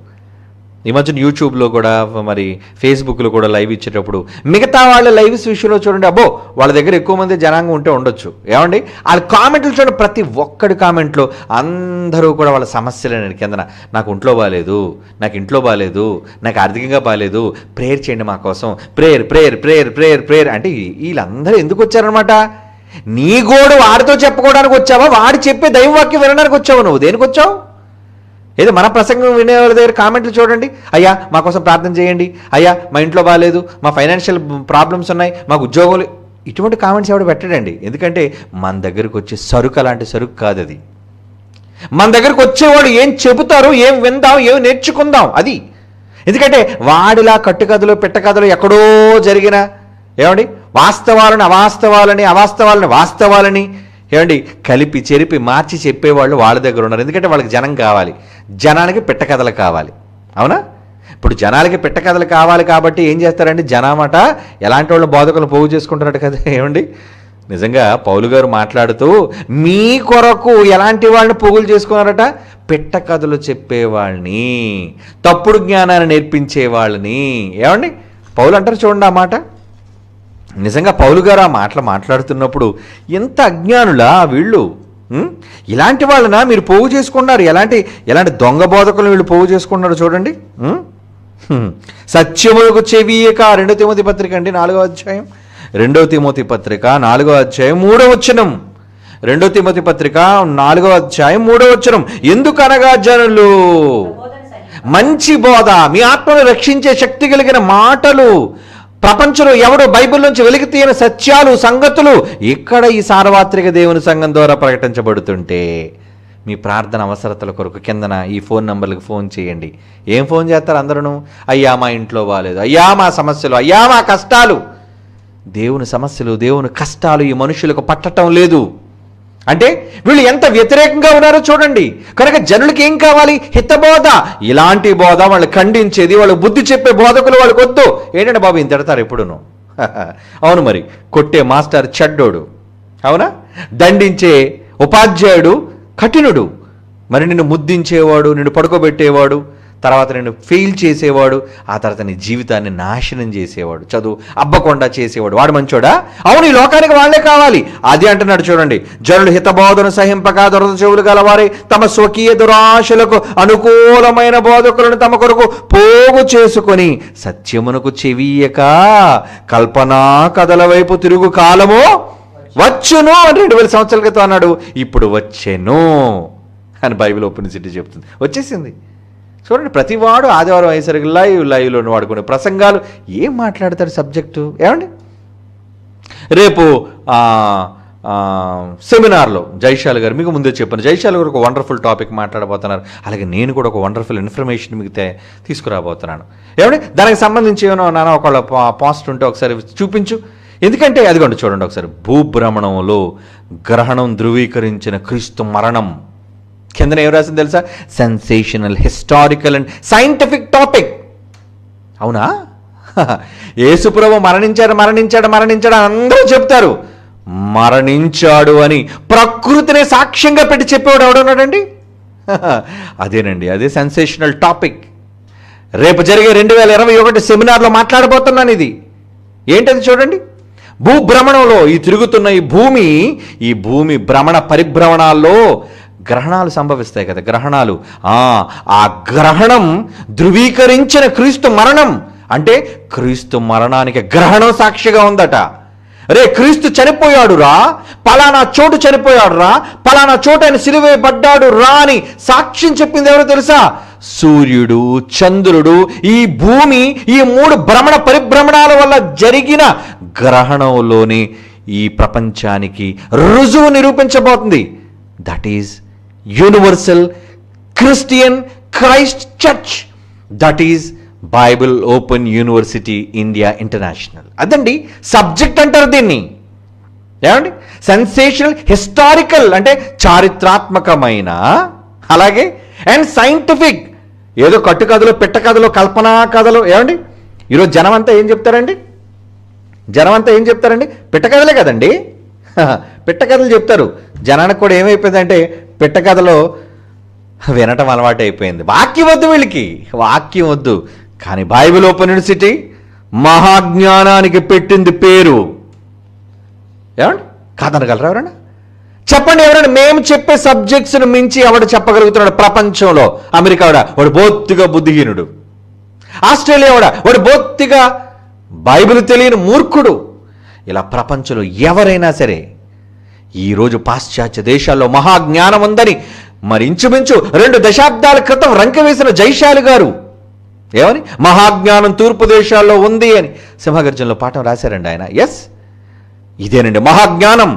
ఈ మధ్యన యూట్యూబ్లో కూడా మరి ఫేస్బుక్లో కూడా లైవ్ ఇచ్చేటప్పుడు మిగతా వాళ్ళ లైవ్స్ విషయంలో చూడండి, అబ్బో వాళ్ళ దగ్గర ఎక్కువ మంది జనాంగం ఉంటే ఉండొచ్చు, ఏమండి వాళ్ళ కామెంట్లు చూడండి, ప్రతి ఒక్కడి కామెంట్లో అందరూ కూడా వాళ్ళ సమస్యలేనండి కిందన. నాకు ఒంట్లో బాగాలేదు, నాకు ఇంట్లో బాగాలేదు, నాకు ఆర్థికంగా బాగాలేదు, ప్రేయర్ చేయండి మా కోసం, prayer prayer prayer prayer prayer అంటే వీళ్ళందరూ ఎందుకు వచ్చారనమాట? నీ గోడు వాడితో చెప్పుకోవడానికి వచ్చావా, వాడు చెప్పే దైవవాక్యం వినడానికి వచ్చావా, నువ్వు దేనికి వచ్చావు? ఏదో మన ప్రసంగం వినే వాళ్ళ దగ్గర కామెంట్లు చూడండి, అయ్యా మా కోసం ప్రార్థన చేయండి, అయ్యా మా ఇంట్లో బాగాలేదు, మా ఫైనాన్షియల్ ప్రాబ్లమ్స్ ఉన్నాయి, మాకు ఉద్యోగాలు, ఇటువంటి కామెంట్స్ ఎవడు పెట్టడండి. ఎందుకంటే మన దగ్గరకు వచ్చే సరుకు అలాంటి సరుకు కాదు అది. మన దగ్గరకు వచ్చేవాడు ఏం చెబుతారు, ఏం విందాం, ఏం నేర్చుకుందాం అది. ఎందుకంటే వాడిలా కట్టుకథలు పెట్టకథలు ఎక్కడో జరిగిన ఏమండి వాస్తవాలని అవాస్తవాలని, అవాస్తవాలని వాస్తవాలని ఏమండి కలిపి చెరిపి మార్చి చెప్పేవాళ్ళు వాళ్ళ దగ్గర ఉన్నారు. ఎందుకంటే వాళ్ళకి జనం కావాలి, జనానికి పెట్టకథలు కావాలి. అవునా? ఇప్పుడు జనాలకి పెట్టకథలు కావాలి కాబట్టి ఏం చేస్తారండి, జనామట ఎలాంటి వాళ్ళు బోధకులను పోగు చేసుకుంటారట కదా. ఏమండి నిజంగా పౌలు గారు మాట్లాడుతూ మీ కొరకు ఎలాంటి వాళ్ళని పోగులు చేసుకున్నారట, పెట్టకథలు చెప్పేవాళ్ళని, తప్పుడు జ్ఞానాన్ని నేర్పించే వాళ్ళని. ఏమండి పౌలు అంటారు చూడండి ఆ మాట. నిజంగా పౌలు గారు ఆ మాటలు మాట్లాడుతున్నప్పుడు ఎంత అజ్ఞానులా వీళ్ళు, ఇలాంటి వాళ్ళన మీరు పోగు చేసుకున్నారు, ఎలాంటి దొంగ బోధకులను వీళ్ళు పోగు చేసుకున్నారు చూడండి. సత్యములకు చెవియక 2 తిమోతి పత్రిక అండి 4వ అధ్యాయం, 2 తిమోతి పత్రిక 4వ అధ్యాయం 3వ వచనం, 2 తిమోతి పత్రిక 4వ అధ్యాయం 3వ వచనం, ఎందుకనగా జనులు మంచి బోధ, మీ ఆత్మను రక్షించే శక్తి కలిగిన మాటలు, ప్రపంచంలో ఎవడో బైబిల్ నుంచి వెలికి తీయని సత్యాలు సంగతులు ఇక్కడ ఈ సార్వత్రిక దేవుని సంఘం ద్వారా ప్రకటించబడుతుంటే మీ ప్రార్థన అవసరతల కొరకు కిందన ఈ ఫోన్ నంబర్లకు ఫోన్ చేయండి. ఏం ఫోన్ చేస్తారు అందరూ? అయ్యా మా ఇంట్లో బాగాలేదు, అయ్యా మా సమస్యలు, అయ్యా మా కష్టాలు. దేవుని సమస్యలు దేవుని కష్టాలు ఈ మనుషులకు పట్టడం లేదు అంటే వీళ్ళు ఎంత వ్యతిరేకంగా ఉన్నారో చూడండి. కనుక జనులకి ఏం కావాలి? హితబోధ. ఇలాంటి బోధ వాళ్ళు ఖండించేది, వాళ్ళు బుద్ధి చెప్పే బోధకులు వాళ్ళకి వద్దు. ఏంటంటే బాబు ఇంత తిడతారు ఎప్పుడును. అవును మరి, కొట్టే మాస్టర్ చెడ్డోడు, అవునా? దండించే ఉపాధ్యాయుడు కఠినుడు, మరి నిన్ను ముద్దించేవాడు, నిన్ను పడుకోబెట్టేవాడు, తర్వాత నేను ఫెయిల్ చేసేవాడు, ఆ తర్వాత నీ జీవితాన్ని నాశనం చేసేవాడు, చదువు అబ్బకుండా చేసేవాడు, వాడు మంచోడా? అవును, ఈ లోకానికి వాళ్ళే కావాలి. అది అంటున్నాడు చూడండి, జనులు హితబోధను సహింపక దురద చెవులు గలవారే తమ స్వకీయ దురాశలకు అనుకూలమైన బోధకులను తమ కొరకు పోగు చేసుకొని సత్యమునకు చెవియక కల్పనా కథల వైపు తిరుగు కాలము వచ్చును అని 2000 సంవత్సరాల క్రితం అన్నాడు. ఇప్పుడు వచ్చెను అని బైబిల్ ఓపెన్ సిటీ చెప్తుంది. వచ్చేసింది చూడండి. ప్రతివాడు ఆదివారం అయ్యేసరికి లైవ్లో వాడుకునే ప్రసంగాలు ఏం మాట్లాడతాడు సబ్జెక్టు. ఏమండి రేపు సెమినార్లో జైశాల్ గారు, మీకు ముందే చెప్పాను, జైశాల్ గారు ఒక వండర్ఫుల్ టాపిక్ మాట్లాడబోతున్నారు. అలాగే నేను కూడా ఒక వండర్ఫుల్ ఇన్ఫర్మేషన్ మీకు తీసుకురాబోతున్నాను. ఏమండి దానికి సంబంధించి ఏమో నాన్న ఒకళ్ళ పాస్ట్ ఉంటే ఒకసారి చూపించు. ఎందుకంటే అదిగోండి చూడండి ఒకసారి, భూభ్రమణంలో గ్రహణం ధృవీకరించిన క్రీస్తు మరణం. కిందన ఏం రాసింది తెలుసా? Sensational, historical and scientific topic. అవునా? యేసుప్రభు మరణించాడు మరణించాడు మరణించాడు అని అందరూ చెప్తారు. మరణించాడు అని ప్రకృతిని సాక్ష్యంగా పెట్టి చెప్పేవాడు ఎవడున్నాడండి? అదేనండి, అదే సెన్సేషనల్ టాపిక్. రేపు జరిగే 2021 సెమినార్లో మాట్లాడబోతున్నాను. ఇది ఏంటది చూడండి. భూభ్రమణంలో ఈ తిరుగుతున్న ఈ భూమి భ్రమణ పరిభ్రమణాల్లో గ్రహణాలు సంభవిస్తాయి కదా, గ్రహణాలు. ఆ గ్రహణం ధృవీకరించిన క్రీస్తు మరణం అంటే క్రీస్తు మరణానికి గ్రహణం సాక్షిగా ఉందట. రే క్రీస్తు చనిపోయాడు రా, పలానా చోటు చనిపోయాడు రా, పలానా చోటు ఆయన సిలువేయబడ్డాడు రా అని సాక్ష్యం చెప్పింది ఎవరో తెలుసా? సూర్యుడు, చంద్రుడు, ఈ భూమి, ఈ 3 భ్రమణ పరిభ్రమణాల వల్ల జరిగిన గ్రహణంలోని ఈ ప్రపంచానికి రుజువు నిరూపించబోతుంది. That is Universal Christian Christ Church. That is Bible Open University India International. అదండి సబ్జెక్ట్ అంటారు దీన్ని. ఏమండి సెన్సేషనల్, హిస్టారికల్ అంటే చారిత్రాత్మకమైన, అలాగే అండ్ సైంటిఫిక్, ఏదో కట్టుకథలు పెట్టకథలు కల్పనా కథలు. ఏమండి ఈరోజు జనం అంతా ఏం చెప్తారండి? పెట్టకథలే కదండి, పెట్టకథలు చెప్తారు. జనానికి కూడా ఏమైపోయిందంటే పెట్టకథలో వినటం అలవాటు అయిపోయింది. వాక్యం వద్దు వీళ్ళకి, వాక్యం వద్దు. కానీ బైబిల్ ఓపెన్ యూనివర్సిటీ మహాజ్ఞానానికి పెట్టింది పేరు. ఏమండి కాదనగలరా ఎవరైనా? చెప్పండి ఎవరైనా. మేము చెప్పే సబ్జెక్ట్స్ను మించి ఎవడు చెప్పగలుగుతున్నాడు ప్రపంచంలో? అమెరికా వాడు బొత్తిగా బుద్ధిహీనుడు. ఆస్ట్రేలియా వాడు బొత్తిగా బైబిల్ తెలియని మూర్ఖుడు. ఇలా ప్రపంచంలో ఎవరైనా సరే ఈరోజు పాశ్చాత్య దేశాల్లో మహాజ్ఞానం ఉందని మరి ఇంచుమించు 2 దశాబ్దాల క్రితం రంకెవేసిన జైశాలి గారు ఏమని మహాజ్ఞానం తూర్పు దేశాల్లో ఉంది అని సింహగర్జనలో పాఠం రాశారండి ఆయన. ఎస్, ఇదేనండి మహాజ్ఞానం.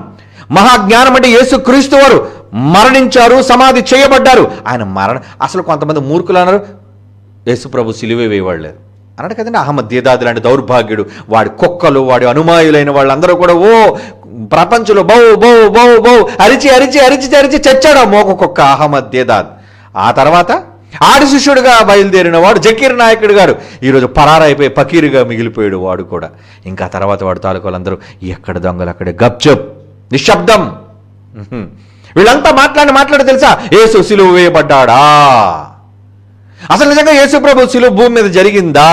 మహాజ్ఞానం అంటే యేసుక్రీస్తు వారు మరణించారు, సమాధి చేయబడ్డారు. ఆయన అసలు కొంతమంది మూర్ఖులు అన్నారు యేసు ప్రభు సిలువ వేయవాడలేదు అన్నాడు కదండి. అహ్మద్ దేదాద్ లాంటి దౌర్భాగ్యుడు, వాడి కుక్కలు, వాడి అనుమాయులైన వాళ్ళందరూ కూడా ప్రపంచంలో బౌ బౌ బౌ బౌ అరిచి అరిచి అరిచి అరిచి చచ్చాడు ఆ మోక కుక్క అహ్మద్ దేదాద్. ఆ తర్వాత ఆడి శిష్యుడిగా బయలుదేరిన వాడు జకీర్ నాయకుడు గారు ఈరోజు పరారైపోయి పకీరుగా మిగిలిపోయాడు వాడు కూడా. ఇంకా తర్వాత వాడు తాలూకాలందరూ ఎక్కడ దొంగలు అక్కడే గప్చప్, నిశ్శబ్దం. వీళ్ళంతా మాట్లాడి తెలుసా యేసు సిలువ వేయబడ్డాడా? అసలు నిజంగా యేసు ప్రభు సిలువ భూమి మీద జరిగిందా?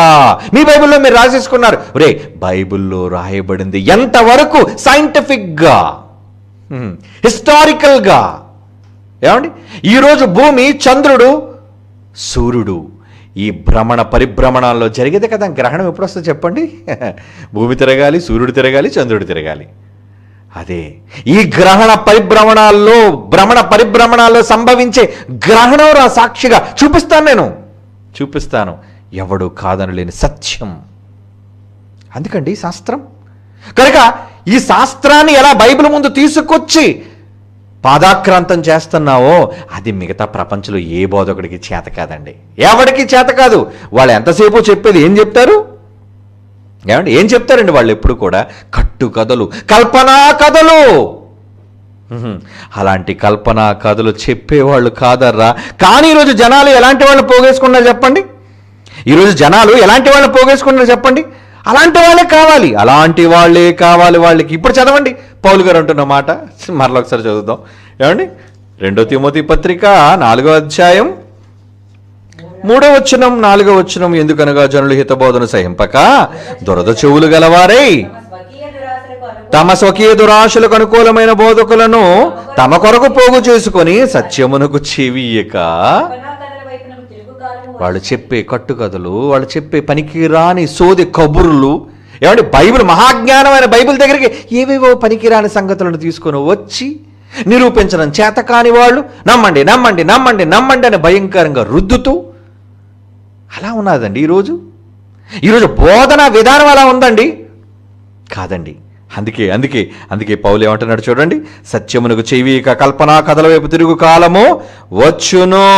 మీ బైబిల్లో మీరు రాసేసుకున్నారు. రే బైబిల్లో రాయబడింది ఎంతవరకు సైంటిఫిక్గా, హిస్టారికల్గా. ఏమండి ఈరోజు భూమి, చంద్రుడు, సూర్యుడు ఈ భ్రమణ పరిభ్రమణాల్లో జరిగేదే కదా. గ్రహణం ఎప్పుడు వస్తుందో చెప్పండి? భూమి తిరగాలి, సూర్యుడు తిరగాలి, చంద్రుడు తిరగాలి. అదే ఈ భ్రమణ పరిభ్రమణాల్లో సంభవించే గ్రహణం రా సాక్షిగా చూపిస్తాను. ఎవడు కాదనలేని సత్యం. అందుకండి శాస్త్రం. కనుక ఈ శాస్త్రాన్ని ఎలా బైబిల్ ముందు తీసుకొచ్చి పాదాక్రాంతం చేస్తున్నావో అది మిగతా ప్రపంచంలో ఏ బోధకుడికి చేత కాదండి. ఎవడికి చేత కాదు. వాళ్ళు ఎంతసేపు చెప్పేది ఏం చెప్తారు? ఏమండి ఏం చెప్తారండి వాళ్ళు? ఎప్పుడు కూడా కట్టు కథలు, కల్పనా కథలు. అలాంటి కల్పనా కథలు చెప్పేవాళ్ళు కాదర్రా. కానీ ఈరోజు జనాలు ఎలాంటి వాళ్ళు పోగేసుకున్నారు చెప్పండి? ఈరోజు జనాలు ఎలాంటి వాళ్ళు పోగేసుకున్నారు చెప్పండి? అలాంటి వాళ్ళే కావాలి వాళ్ళకి. ఇప్పుడు చదవండి పౌలు గారు అంటున్న మాట, మరొకసారి చదువుదాం. ఏమండి 2 తిమోతి పత్రిక 4వ అధ్యాయం 3వ వచనం 4వ వచనం. ఎందుకనగా జనులు హితబోధను సహింపక దురద చెవులు గలవారై తమ స్వకీయ దురాశలకు అనుకూలమైన బోధకులను తమ కొరకు పోగు చేసుకొని సత్యమునకు చెవియక వాళ్ళు చెప్పే కట్టుకథలు, వాళ్ళు చెప్పే పనికిరాని సోది కబుర్లు. ఏమంటే బైబిల్ మహాజ్ఞానమైన బైబిల్ దగ్గరికి ఏవేవో పనికిరాని సంగతులను తీసుకొని వచ్చి నిరూపించడం చేత కాని వాళ్ళు నమ్మండి నమ్మండి నమ్మండి నమ్మండి అని భయంకరంగా రుద్దుతూ అలా ఉన్నదండి ఈరోజు బోధన విధానం అలా ఉందండి. కాదండి. అందుకే పౌలు ఏమంటున్నాడు చూడండి, సత్యమునకు చెవియక కల్పనా కథల వైపు తిరుగు కాలము వచ్చును.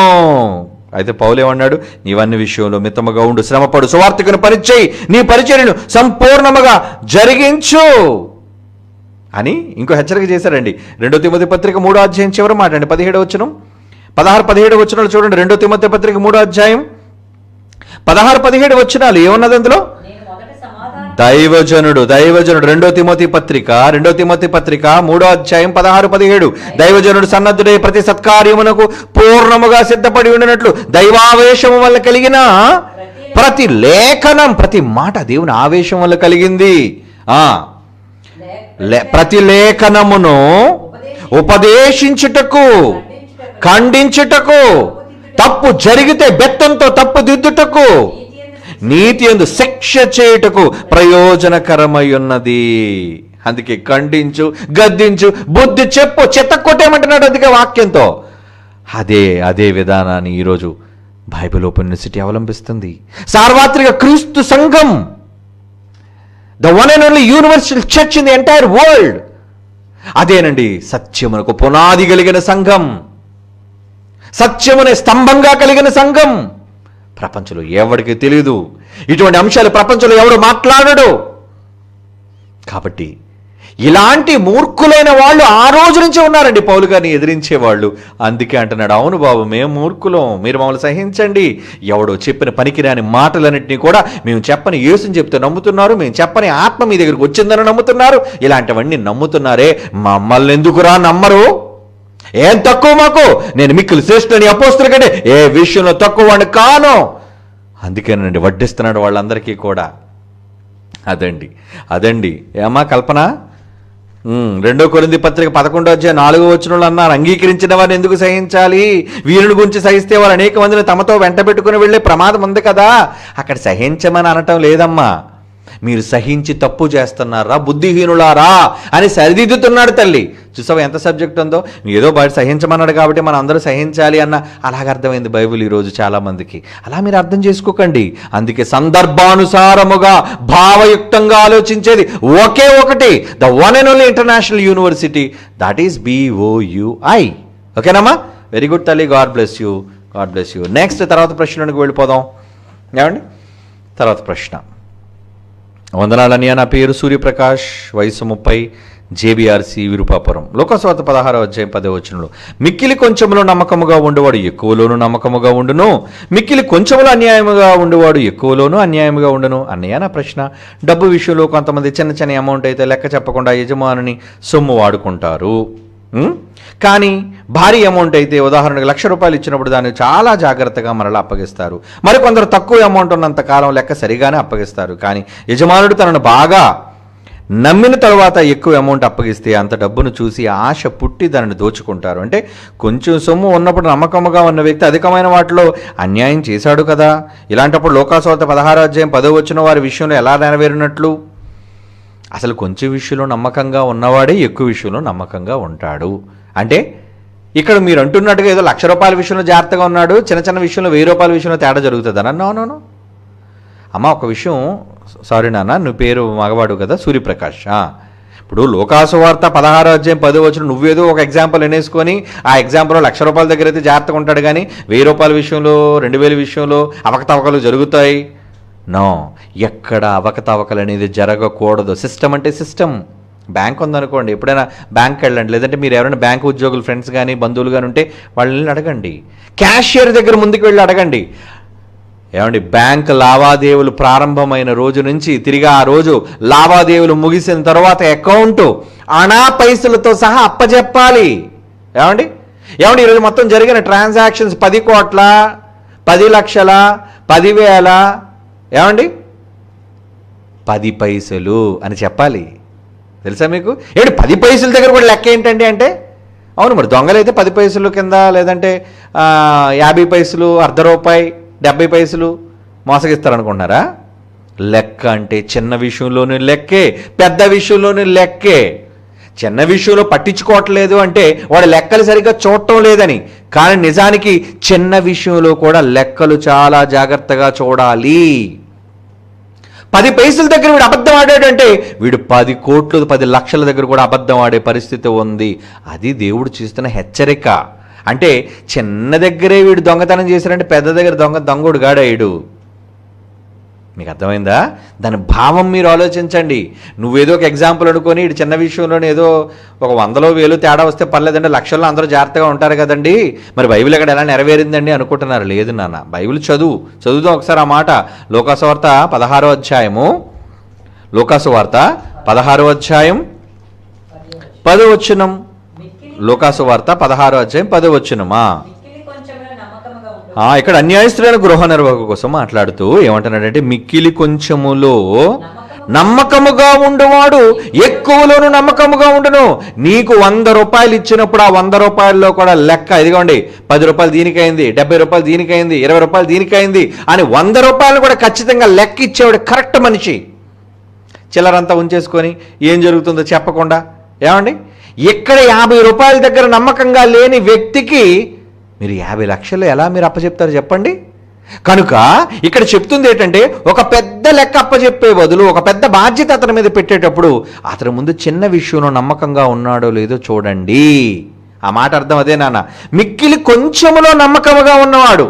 అయితే పౌలు ఏమన్నాడు? నీవన్ని విషయంలో మితముగా ఉండు, శ్రమపడు, సువార్తికుని పరిచయి, నీ పరిచర్యను సంపూర్ణముగా జరిగించు అని ఇంకో హెచ్చరిక చేశారండి. 2 తిమోతి పత్రిక 3వ అధ్యాయం చివరి మాట అండి 17వ వచనం 16-17 వచనాలు చూడండి. 2 తిమోతి పత్రిక 3వ అధ్యాయం 16-17 వచనాలు ఏమున్నది అందులో? దైవజనుడు 2 తిమోతి పత్రిక 3వ అధ్యాయం 16-17 దైవజనుడు సన్నద్ధుడై ప్రతి సత్కార్యమునకు పూర్ణముగా సిద్ధపడి ఉండినట్లు దైవావేశము వల్ల కలిగిన ప్రతి లేఖనం, ప్రతి మాట దేవుని ఆవేశం వల్ల కలిగింది. ప్రతి లేఖనమును ఉపదేశించుటకు, ఖండించుటకు, తప్పు జరిగితే బెత్తంతో తప్పు దిద్దుటకు, నీతి యందు శిక్ష చేయుటకు ప్రయోజనకరమై ఉన్నది. అందుకే ఖండించు, గద్దించు, బుద్ధి చెప్పు, చెత్త కొట్టేయమంటున్నాడు. అందుకే వాక్యంతో అదే విధానాన్ని ఈరోజు బైబిల్ ఓపెన్ యూనివర్సిటీ అవలంబిస్తుంది. సార్వత్రిక క్రీస్తు సంఘం, the one and only universal church in the entire world. అదేనండి సత్యమునకు పునాది కలిగిన సంఘం, సత్యమునే స్తంభంగా కలిగిన సంఘం. ప్రపంచంలో ఎవరికి తెలియదు ఇటువంటి అంశాలు, ప్రపంచంలో ఎవడు మాట్లాడడు. కాబట్టి ఇలాంటి మూర్ఖులైన వాళ్ళు ఆ రోజు నుంచే ఉన్నారండి పౌలు గారిని ఎదిరించేవాళ్ళు. అందుకే అంటున్నాడు, అవును బాబు మేము మూర్ఖులం, మీరు మమ్మల్ని సహించండి. ఎవడో చెప్పిన పనికిరాని మాటలన్నింటినీ కూడా మేము చెప్పని యేసుని చెప్తే నమ్ముతున్నారు, మేము చెప్పని ఆత్మ మీ దగ్గరికి వచ్చిందని నమ్ముతున్నారు. ఇలాంటివన్నీ నమ్ముతున్నారే, మమ్మల్ని ఎందుకురా నమ్మరు? ఏం తక్కువ మాకు, నేను మిక్కిలి శ్రేష్ఠుని అపోస్తుల కంటే ఏ విషయంలో తక్కువ వాడిని కాను. అందుకేనండి వడ్డిస్తున్నాడు వాళ్ళందరికీ కూడా. అదండి ఏమా కల్పన. 2 కొరింథీ పత్రిక 11:4 అన్నారు, అంగీకరించిన వారిని ఎందుకు సహించాలి? వీరుని గురించి సహిస్తే వారు అనేక మందిని తమతో వెంట పెట్టుకుని వెళ్ళే ప్రమాదం ఉంది కదా. అక్కడ సహించమని అనటం లేదమ్మా, మీరు సహించి తప్పు చేస్తున్నారా బుద్ధిహీనులారా అని సరిదిద్దుతున్నాడు తల్లి. చూసావా ఎంత సబ్జెక్ట్ ఉందో. ఏదో బయట సహించమన్నాడు కాబట్టి మనం అందరూ సహించాలి అన్న అలాగ అర్థమైంది బైబిల్ ఈరోజు చాలామందికి. అలా మీరు అర్థం చేసుకోకండి. అందుకే సందర్భానుసారముగా భావయుక్తంగా ఆలోచించేది ఒకే ఒకటి, the one and only international university, that is BOUI. ఓకేనమ్మా, వెరీ గుడ్ తల్లి, గాడ్ బ్లెస్ యూ. నెక్స్ట్ తర్వాత ప్రశ్నలకు వెళ్ళిపోదాం. ఏమండి తర్వాత ప్రశ్న. వందనాలన్నయ్య, నా పేరు సూర్యప్రకాష్, వయసు 30, JBRC విరుపాపురం. లోకస్వార్త 16:10 మిక్కిలి కొంచెములో నమ్మకముగా ఉండేవాడు ఎక్కువలోనూ నమ్మకముగా ఉండును, మిక్కిలి కొంచెములో అన్యాయముగా ఉండేవాడు ఎక్కువలోనూ అన్యాయముగా ఉండును. అన్నయ్య నా ప్రశ్న, డబ్బు విషయంలో కొంతమంది చిన్న అమౌంట్ అయితే లెక్క చెప్పకుండా యజమానుని సొమ్ము వాడుకుంటారు. కానీ భారీ అమౌంట్ అయితే ఉదాహరణకు ₹1,00,000 ఇచ్చినప్పుడు దాన్ని చాలా జాగ్రత్తగా మరలా అప్పగిస్తారు. మరికొందరు తక్కువ అమౌంట్ ఉన్నంత కాలం లెక్క సరిగానే అప్పగిస్తారు. కానీ యజమానుడు తనను బాగా నమ్మిన తర్వాత ఎక్కువ అమౌంట్ అప్పగిస్తే అంత డబ్బును చూసి ఆశ పుట్టి దానిని దోచుకుంటారు. అంటే కొంచెం సొమ్ము ఉన్నప్పుడు నమ్మకముగా ఉన్న వ్యక్తి అధికమైన వాటిలో అన్యాయం చేశాడు కదా. ఇలాంటప్పుడు లోకాసువార్త 16:10 వారి విషయంలో ఎలా నెరవేరినట్లు? అసలు కొంచెం విషయంలో నమ్మకంగా ఉన్నవాడే ఎక్కువ విషయంలో నమ్మకంగా ఉంటాడు. అంటే ఇక్కడ మీరు అంటున్నట్టుగా ఏదో ₹1,00,000 విషయంలో జాగ్రత్తగా ఉన్నాడు, చిన్న విషయంలో ₹1,000 విషయంలో తేడా జరుగుతుందన్న. నో. అమ్మ ఒక విషయం, సారీ నాన్న, నువ్వు పేరు మగవాడు కదా, సూర్యప్రకాష్. ఇప్పుడు లోకాసువార్త 16:10 నువ్వేదో ఒక ఎగ్జాంపుల్ అనేసుకొని ఆ ఎగ్జాంపుల్లో ₹1,00,000 దగ్గర అయితే జాగ్రత్తగా ఉంటాడు, కానీ ₹1,000 విషయంలో 2,000 విషయంలో అవకతవకలు జరుగుతాయి. నో, ఎక్కడ అవకతవకలు అనేది జరగకూడదు. సిస్టమ్ అంటే సిస్టమ్. బ్యాంక్ ఉందనుకోండి, ఎప్పుడైనా బ్యాంక్కి వెళ్ళండి, లేదంటే మీరు ఎవరైనా బ్యాంక్ ఉద్యోగులు ఫ్రెండ్స్ కానీ బంధువులు కానీ ఉంటే వాళ్ళని అడగండి. క్యాషియర్ దగ్గర ముందుకు వెళ్ళి అడగండి, ఏమండి బ్యాంక్ లావాదేవీలు ప్రారంభమైన రోజు నుంచి తిరిగి ఆ రోజు లావాదేవీలు ముగిసిన తర్వాత అకౌంట్ అనా పైసలతో సహా అప్పచెప్పాలి. ఏమండి ఈరోజు మొత్తం జరిగిన ట్రాన్సాక్షన్స్ 10 కోట్ల, 10 లక్షల, 10,000, ఏమండి 10 పైసలు అని చెప్పాలి. తెలుసా మీకు? 10 పైసల దగ్గర కూడా లెక్క ఏంటండి అంటే, అవును మరి దొంగలైతే 10 పైసలు కింద, లేదంటే 50 పైసలు, ₹1 70 పైసలు మోసగిస్తారనుకుంటున్నారా? లెక్క అంటే చిన్న విషయంలోనూ లెక్కే, పెద్ద విషయంలోనూ లెక్కే. చిన్న విషయంలో పట్టించుకోవట్లేదు అంటే వాడు లెక్కలు సరిగ్గా చూడటం లేదని, కానీ నిజానికి చిన్న విషయంలో కూడా లెక్కలు చాలా జాగ్రత్తగా చూడాలి. 10 పైసల దగ్గర వీడు అబద్ధం ఆడాడంటే వీడు 10 కోట్లు 10 లక్షల దగ్గర కూడా అబద్ధం ఆడే పరిస్థితి ఉంది. అది దేవుడు చేస్తున్న హెచ్చరిక. అంటే చిన్న దగ్గరే వీడు దొంగతనం చేశారంటే పెద్ద దగ్గర దొంగోడు గాడాడు. మీకు అర్థమైందా? దాని భావం మీరు ఆలోచించండి. నువ్వేదో ఒక ఎగ్జాంపుల్ అనుకొని ఇటు చిన్న విషయంలోనే ఏదో ఒక 100లో 1000 తేడా వస్తే పర్లేదండి, లక్షల్లో అందరూ జాగ్రత్తగా ఉంటారు కదండి, మరి బైబిల్ ఎక్కడ ఎలా నెరవేరిందండి అనుకుంటున్నారు. లేదు నాన్న, బైబిల్ చదువుదాం ఒకసారి ఆ మాట. లోకాసువార్త 16వ అధ్యాయము, లోకాసువార్త 16వ అధ్యాయం 10వ వచనం. లోకాసువార్త 16వ అధ్యాయం 10వ వచనం. ఇక్కడ అన్యాయస్తులైన గృహ నిర్వాహకు కోసం మాట్లాడుతూ ఏమంటున్నాడంటే, మిక్కిలి కొంచెములో నమ్మకముగా ఉండేవాడు ఎక్కువలోనూ నమ్మకముగా ఉండును. నీకు ₹100 ఇచ్చినప్పుడు ఆ ₹100లో కూడా లెక్క, ఇదిగోండి ₹10 దీనికైంది, ₹70 దీనికైంది, ₹20 దీనికైంది అని ₹100 కూడా ఖచ్చితంగా లెక్క ఇచ్చేవాడు కరెక్ట్ మనిషి. చిల్లరంతా ఉంచేసుకొని ఏం జరుగుతుందో చెప్పకుండా, ఏమండి ఇక్కడ ₹50 దగ్గర నమ్మకంగా లేని వ్యక్తికి మీరు 50 లక్షలు ఎలా మీరు అప్పచెప్తారు చెప్పండి? కనుక ఇక్కడ చెప్తుంది ఏంటంటే, ఒక పెద్ద లెక్క అప్పచెప్పే బదులు ఒక పెద్ద బాధ్యత అతని మీద పెట్టేటప్పుడు అతని ముందు చిన్న విషయంలో నమ్మకంగా ఉన్నాడో లేదో చూడండి. ఆ మాట అర్థం అదే నాన్న. మిక్కిలి కొంచెములో నమ్మకముగా ఉన్నవాడు,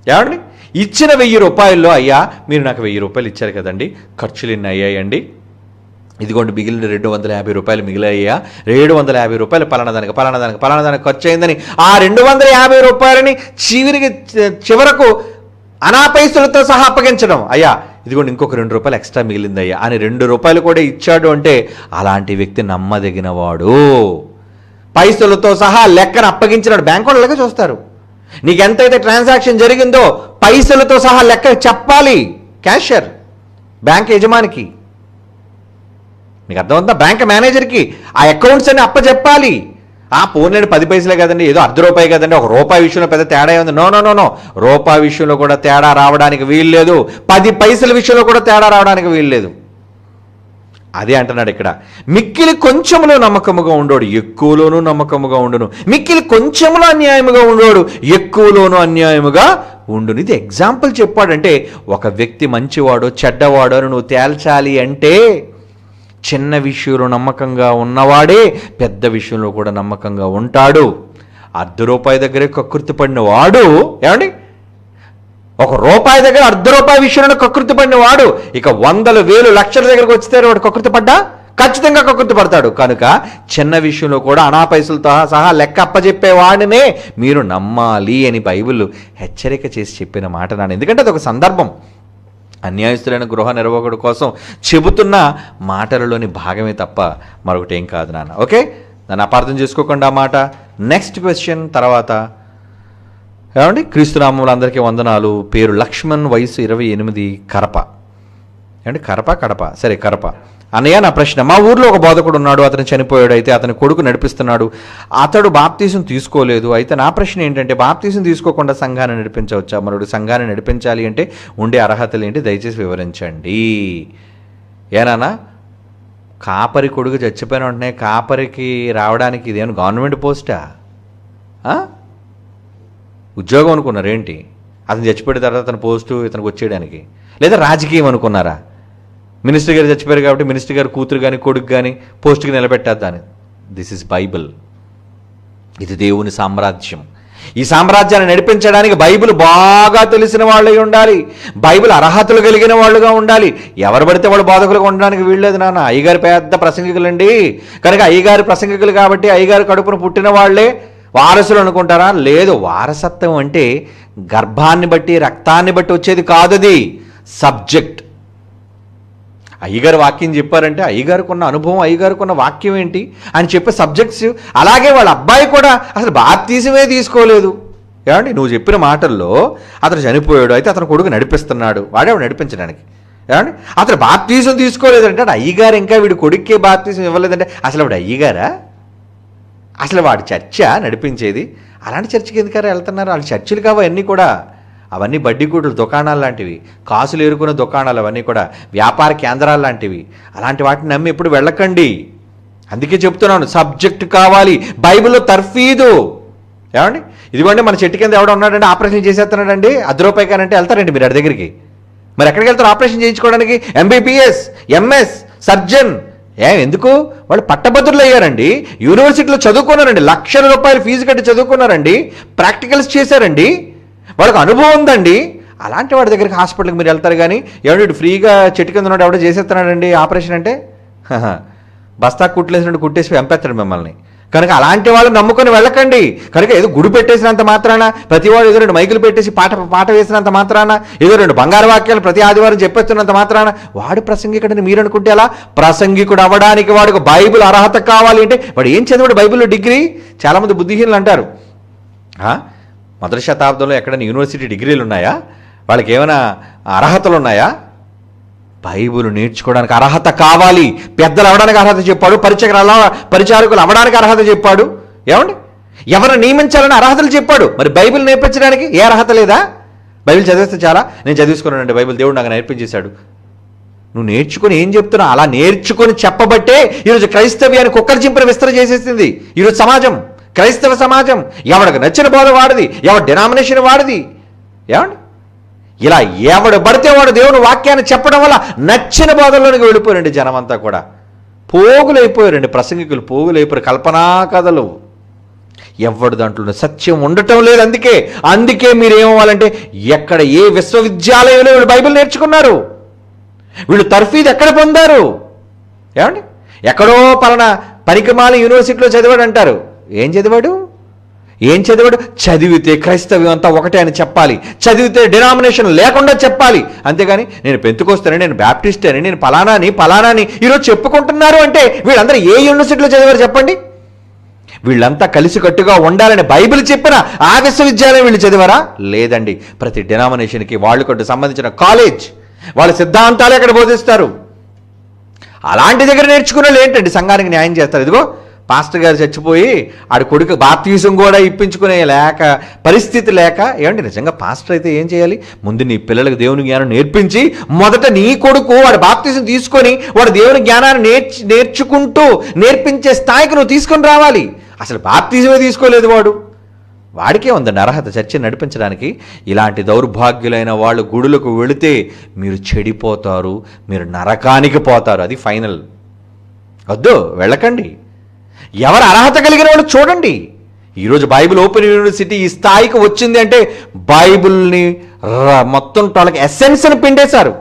ఏమండి ఇచ్చిన ₹1000, అయ్యా మీరు నాకు ₹1000 ఇచ్చారు కదండి, ఖర్చులు ఎన్ని అయ్యాయండి, ఇదిగోండి మిగిలిన ₹250 మిగిలయ్యా, ₹750 పలానాదానికి ఖర్చు అయిందని ఆ ₹250 చివరకు అనా పైసలతో సహా అప్పగించడం. అయ్యా ఇదిగోండి ఇంకొక ₹2 ఎక్స్ట్రా మిగిలిందయ్యా అని ₹2 కూడా ఇచ్చాడు అంటే అలాంటి వ్యక్తి నమ్మదగినవాడు. పైసలతో సహా లెక్కను అప్పగించినాడు. బ్యాంకు వాళ్ళు లెక్క చూస్తారు. నీకు ఎంతైతే ట్రాన్సాక్షన్ జరిగిందో పైసలతో సహా లెక్క చెప్పాలి క్యాషియర్, బ్యాంక్ యజమానికి. నీకు అర్థమవుతుందా? బ్యాంక్ మేనేజర్కి ఆ అకౌంట్స్ అన్ని అప్పచెప్పాలి. పోనీ 10 పైసలే కదండి, ఏదో ₹1 కదండి, ₹1 విషయంలో పెద్ద తేడా ఉంది. నో నో నో నో, రూపాయి విషయంలో కూడా తేడా రావడానికి వీల్లేదు. 10 పైసల విషయంలో కూడా తేడా రావడానికి వీల్లేదు. అదే అంటున్నాడు ఇక్కడ. మిక్కిలి కొంచెంలో నమ్మకముగా ఉండోడు ఎక్కువలోనూ నమ్మకముగా ఉండును, మిక్కిలి కొంచెంలో అన్యాయముగా ఉండోడు ఎక్కువలోనూ అన్యాయముగా ఉండును. ఇది ఎగ్జాంపుల్ చెప్పాడంటే ఒక వ్యక్తి మంచివాడో చెడ్డవాడో అని నువ్వు తేల్చాలి అంటే చిన్న విషయంలో నమ్మకంగా ఉన్నవాడే పెద్ద విషయంలో కూడా నమ్మకంగా ఉంటాడు. ₹1 దగ్గరే కకృతి పడిన వాడు, ఏమండి, ₹1 దగ్గర ₹1 విషయంలో కకృతి పడిన వాడు ఇక 100,000, 1,00,000 దగ్గరకు వచ్చితే వాడు కకృతి పడ్డా ఖచ్చితంగా కకృతి పడతాడు. కనుక చిన్న విషయంలో కూడా అనా పైసలతో సహా లెక్క అప్పచెప్పేవాడినే మీరు నమ్మాలి అని బైబిల్ హెచ్చరిక చేసి చెప్పిన మాట నాన్న. ఎందుకంటే అదొక సందర్భం. అన్యాయస్తులైన గృహ నిర్వాహకుడి కోసం చెబుతున్న మాటలలోని భాగమే తప్ప మరొకటి ఏం కాదు నాన్న. ఓకే, నన్ను అపార్థం చేసుకోకుండా ఆ మాట. నెక్స్ట్ క్వశ్చన్ తర్వాత, ఏమండి, క్రీస్తునామములు అందరికీ వందనాలు. పేరు లక్ష్మణ్, వయసు 28, కరప. ఏమండి, కడప, సరే కరప. అన్నయ్య, నా ప్రశ్న, మా ఊర్లో ఒక బోధకుడు ఉన్నాడు, అతను చనిపోయాడు, అయితే అతని కొడుకు నడిపిస్తున్నాడు, అతడు బాప్తీసం తీసుకోలేదు. అయితే నా ప్రశ్న ఏంటంటే, బాప్తీసం తీసుకోకుండా సంఘాన్ని నడిపించవచ్చా? మరొకటి సంఘాన్ని నడిపించాలి అంటే ఉండే అర్హతలు ఏంటి? దయచేసి వివరించండి. ఏనానా, కాపరి కొడుకు చచ్చిపోయిన వెంటనే కాపరికి రావడానికి ఇదేమన్నా గవర్నమెంట్ పోస్టా? ఉద్యోగం అనుకున్నారు ఏంటి? అతను చచ్చిపోయిన తర్వాత అతని పోస్టు ఇతనికి వచ్చేయడానికి? లేదా రాజకీయం అనుకున్నారా? మినిస్టర్ గారు చచ్చిపోయారు కాబట్టి మినిస్టర్ గారు కూతురు కానీ కొడుకు కానీ పోస్టుకి నిలబెట్టేద్దాని. This is Bible. ఇది దేవుని సామ్రాజ్యం. ఈ సామ్రాజ్యాన్ని నడిపించడానికి బైబిల్ బాగా తెలిసిన వాళ్ళై ఉండాలి, బైబిల్ అర్హతలు కలిగిన వాళ్ళుగా ఉండాలి. ఎవరు పడితే వాళ్ళు బోధకులుగా ఉండడానికి వీల్లేదు నాన్న. అయ్యగారు పెద్ద ప్రసంగికులండి కనుక అయ్యగారు ప్రసంగికులు కాబట్టి అయ్యగారు కడుపున పుట్టిన వాళ్లే వారసులు అనుకుంటారా? లేదు. వారసత్వం అంటే గర్భాన్ని బట్టి రక్తాన్ని బట్టి వచ్చేది కాదు, అది సబ్జెక్ట్. అయ్యగారు వాక్యం చెప్పారంటే అయ్యగారుకున్న అనుభవం, అయ్యగారుకున్న వాక్యం ఏంటి అని చెప్పే సబ్జెక్ట్స్. అలాగే వాళ్ళ అబ్బాయి కూడా అసలు బాప్తీసమే తీసుకోలేదు. ఏమండి, నువ్వు చెప్పిన మాటల్లో అతను చనిపోయాడు, అయితే అతను కొడుకు నడిపిస్తున్నాడు, వాడే నడిపించడానికి. ఏమండి, అతను బాప్తీసం తీసుకోలేదంటే అయ్యగారు ఇంకా వీడి కొడుక్కే బాప్తీసం ఇవ్వలేదంటే అసలు వాడు అయ్యగారా? అసలు వాడి చర్చ నడిపించేది? అలాంటి చర్చకి ఎందుకరా వెళ్తున్నారు? వాళ్ళ చర్చలు కావు అన్నీ కూడా. అవన్నీ బడ్డీగూడులు, దుకాణాలు లాంటివి, కాసులు ఏరుకునే దుకాణాలు, అవన్నీ కూడా వ్యాపార కేంద్రాలు లాంటివి. అలాంటి వాటిని నమ్మి ఎప్పుడు వెళ్ళకండి. అందుకే చెప్తున్నాను, సబ్జెక్ట్ కావాలి. బైబిల్లో తర్ఫీదు. ఏమండి, ఇదిగోండి మన చెట్టు కింద ఎవడో ఉన్నాడంటే ఆపరేషన్ చేసేస్తున్నాడండి, ₹10 కానంటే వెళ్తారండి మీరు అడి దగ్గరికి. మరి ఎక్కడికి వెళ్తారు ఆపరేషన్ చేయించుకోవడానికి? MBBS, MS, surgeon. ఎందుకు? వాళ్ళు పట్టభద్రులు అయ్యారండి, యూనివర్సిటీలో చదువుకున్నారండి, ₹1,00,000 ఫీజు కట్టి చదువుకున్నారండి, ప్రాక్టికల్స్ చేశారండి, వాళ్ళకి అనుభవం ఉందండి. అలాంటి వాడి దగ్గరికి హాస్పిటల్కి మీరు వెళ్తారు కానీ ఎవడు ఫ్రీగా చెట్టు కింద ఉన్నాడు ఎవడో చేసేస్తున్నాడండి ఆపరేషన్ అంటే బస్తా కుట్లేసినట్టు కుట్టేసి చంపేస్తాడు మిమ్మల్ని. కనుక అలాంటి వాళ్ళు నమ్ముకొని వెళ్ళకండి. కనుక ఏదో గుడి పెట్టేసినంత మాత్రాన, ప్రతివాడు ఏదో 2 మైకులు పెట్టేసి పాట వేసినంత మాత్రాన, ఏదో 2 బంగారు వాక్యాలు ప్రతి ఆదివారం చెప్పేస్తున్నంత మాత్రాన వాడు ప్రసంగికుడని మీరు అనుకుంటే అలా? ప్రసంగికుడు అవ్వడానికి వాడికి బైబిల్ అర్హత కావాలి అంటే వాడు ఏం చదివాడు? బైబిల్లో డిగ్రీ. చాలామంది బుద్ధిహీనులు అంటారు, 1వ శతాబ్దంలో ఎక్కడైనా యూనివర్సిటీ డిగ్రీలు ఉన్నాయా? వాళ్ళకి ఏమైనా అర్హతలు ఉన్నాయా? బైబిల్ నేర్చుకోవడానికి అర్హత కావాలి. పెద్దలు అవ్వడానికి అర్హత చెప్పాడు, పరిచారకులు అవ్వడానికి అర్హత చెప్పాడు. ఏమండి, ఎవరిని నియమించాలని అర్హతలు చెప్పాడు. మరి బైబిల్ నేర్పించడానికి ఏ అర్హత లేదా? బైబిల్ చదివిస్తే చాలా, నేను చదివించుకున్నానండి, బైబిల్ దేవుడు నాకు నేర్పించేశాడు. నువ్వు నేర్చుకుని ఏం చెప్తున్నావు? అలా నేర్చుకొని చెప్పబట్టే ఈరోజు క్రైస్తవ్యాన్ని కుక్కల చింపిన విస్తరణ చేసేసింది ఈరోజు సమాజం, క్రైస్తవ సమాజం. ఎవడికి నచ్చిన బోధ వాడిది, ఎవరి డినామినేషన్ వాడిది. ఏమండి, ఇలా ఎవడు పడితే వాడు దేవుని వాక్యాన్ని చెప్పడం వల్ల నచ్చిన బోధల్లోనికి వెళ్ళిపోయారండి జనం అంతా కూడా. పోగులైపోయారండి ప్రసంగికులు, పోగులైపోయారు. కల్పనా కథలు, ఎవడు దాంట్లో సత్యం ఉండటం లేదు. అందుకే మీరు ఏమవ్వాలంటే, ఎక్కడ ఏ విశ్వవిద్యాలయంలో వీళ్ళు బైబిల్ నేర్చుకున్నారు, వీళ్ళు తర్ఫీదు ఎక్కడ పొందారు? ఏమండి, ఎక్కడో పలానా పనికిమాల యూనివర్సిటీలో చదివాడు అంటారు. ఏం చదివాడు? చదివితే క్రైస్తవ్యం అంతా ఒకటే అని చెప్పాలి, చదివితే డినామినేషన్ లేకుండా చెప్పాలి. అంతేగాని నేను పెంతుకొస్తానని, నేను బ్యాప్టిస్ట్ అని, నేను పలానాని ఈరోజు చెప్పుకుంటున్నారు అంటే వీళ్ళందరూ ఏ యూనివర్సిటీలో చదివారు చెప్పండి? వీళ్ళంతా కలిసికట్టుగా ఉండాలని బైబిల్ చెప్పిన ఆ విశ్వవిద్యాలయం వీళ్ళు చదివారా? లేదండి. ప్రతి డినామినేషన్కి వాళ్ళకు సంబంధించిన కాలేజ్, వాళ్ళ సిద్ధాంతాలు ఎక్కడ బోధిస్తారు. అలాంటి దగ్గర నేర్చుకున్న వాళ్ళు ఏంటండి సంఘానికి న్యాయం చేస్తారు? ఇదిగో పాస్టర్ గారు చచ్చిపోయి ఆడి కొడుకు బాప్తీసం కూడా ఇప్పించుకునే పరిస్థితి లేక, ఏమండి నిజంగా పాస్టర్ అయితే ఏం చేయాలి? ముందు నీ పిల్లలకు దేవుని జ్ఞానం నేర్పించి, మొదట నీ కొడుకు వాడు బాప్తీసం తీసుకొని వాడు దేవుని జ్ఞానాన్ని నేర్చుకుంటూ నేర్పించే స్థాయికి నువ్వు తీసుకొని రావాలి. అసలు బాప్తీసమే తీసుకోలేదు వాడికే ఉందండి అర్హత చర్చని నడిపించడానికి. ఇలాంటి దౌర్భాగ్యులైన వాళ్ళు గుడులకు వెళితే మీరు చెడిపోతారు, మీరు నరకానికి పోతారు. అది ఫైనల్. వద్దు, వెళ్ళకండి. ఎవరు అర్హత కలిగిన వాళ్ళు చూడండి. ఈరోజు బైబిల్ ఓపెన్ యూనివర్సిటీ ఈ స్థాయికి వచ్చింది అంటే బైబిల్ని మొత్తం వాళ్ళకి ఎసెన్స్ని పిండేశారు.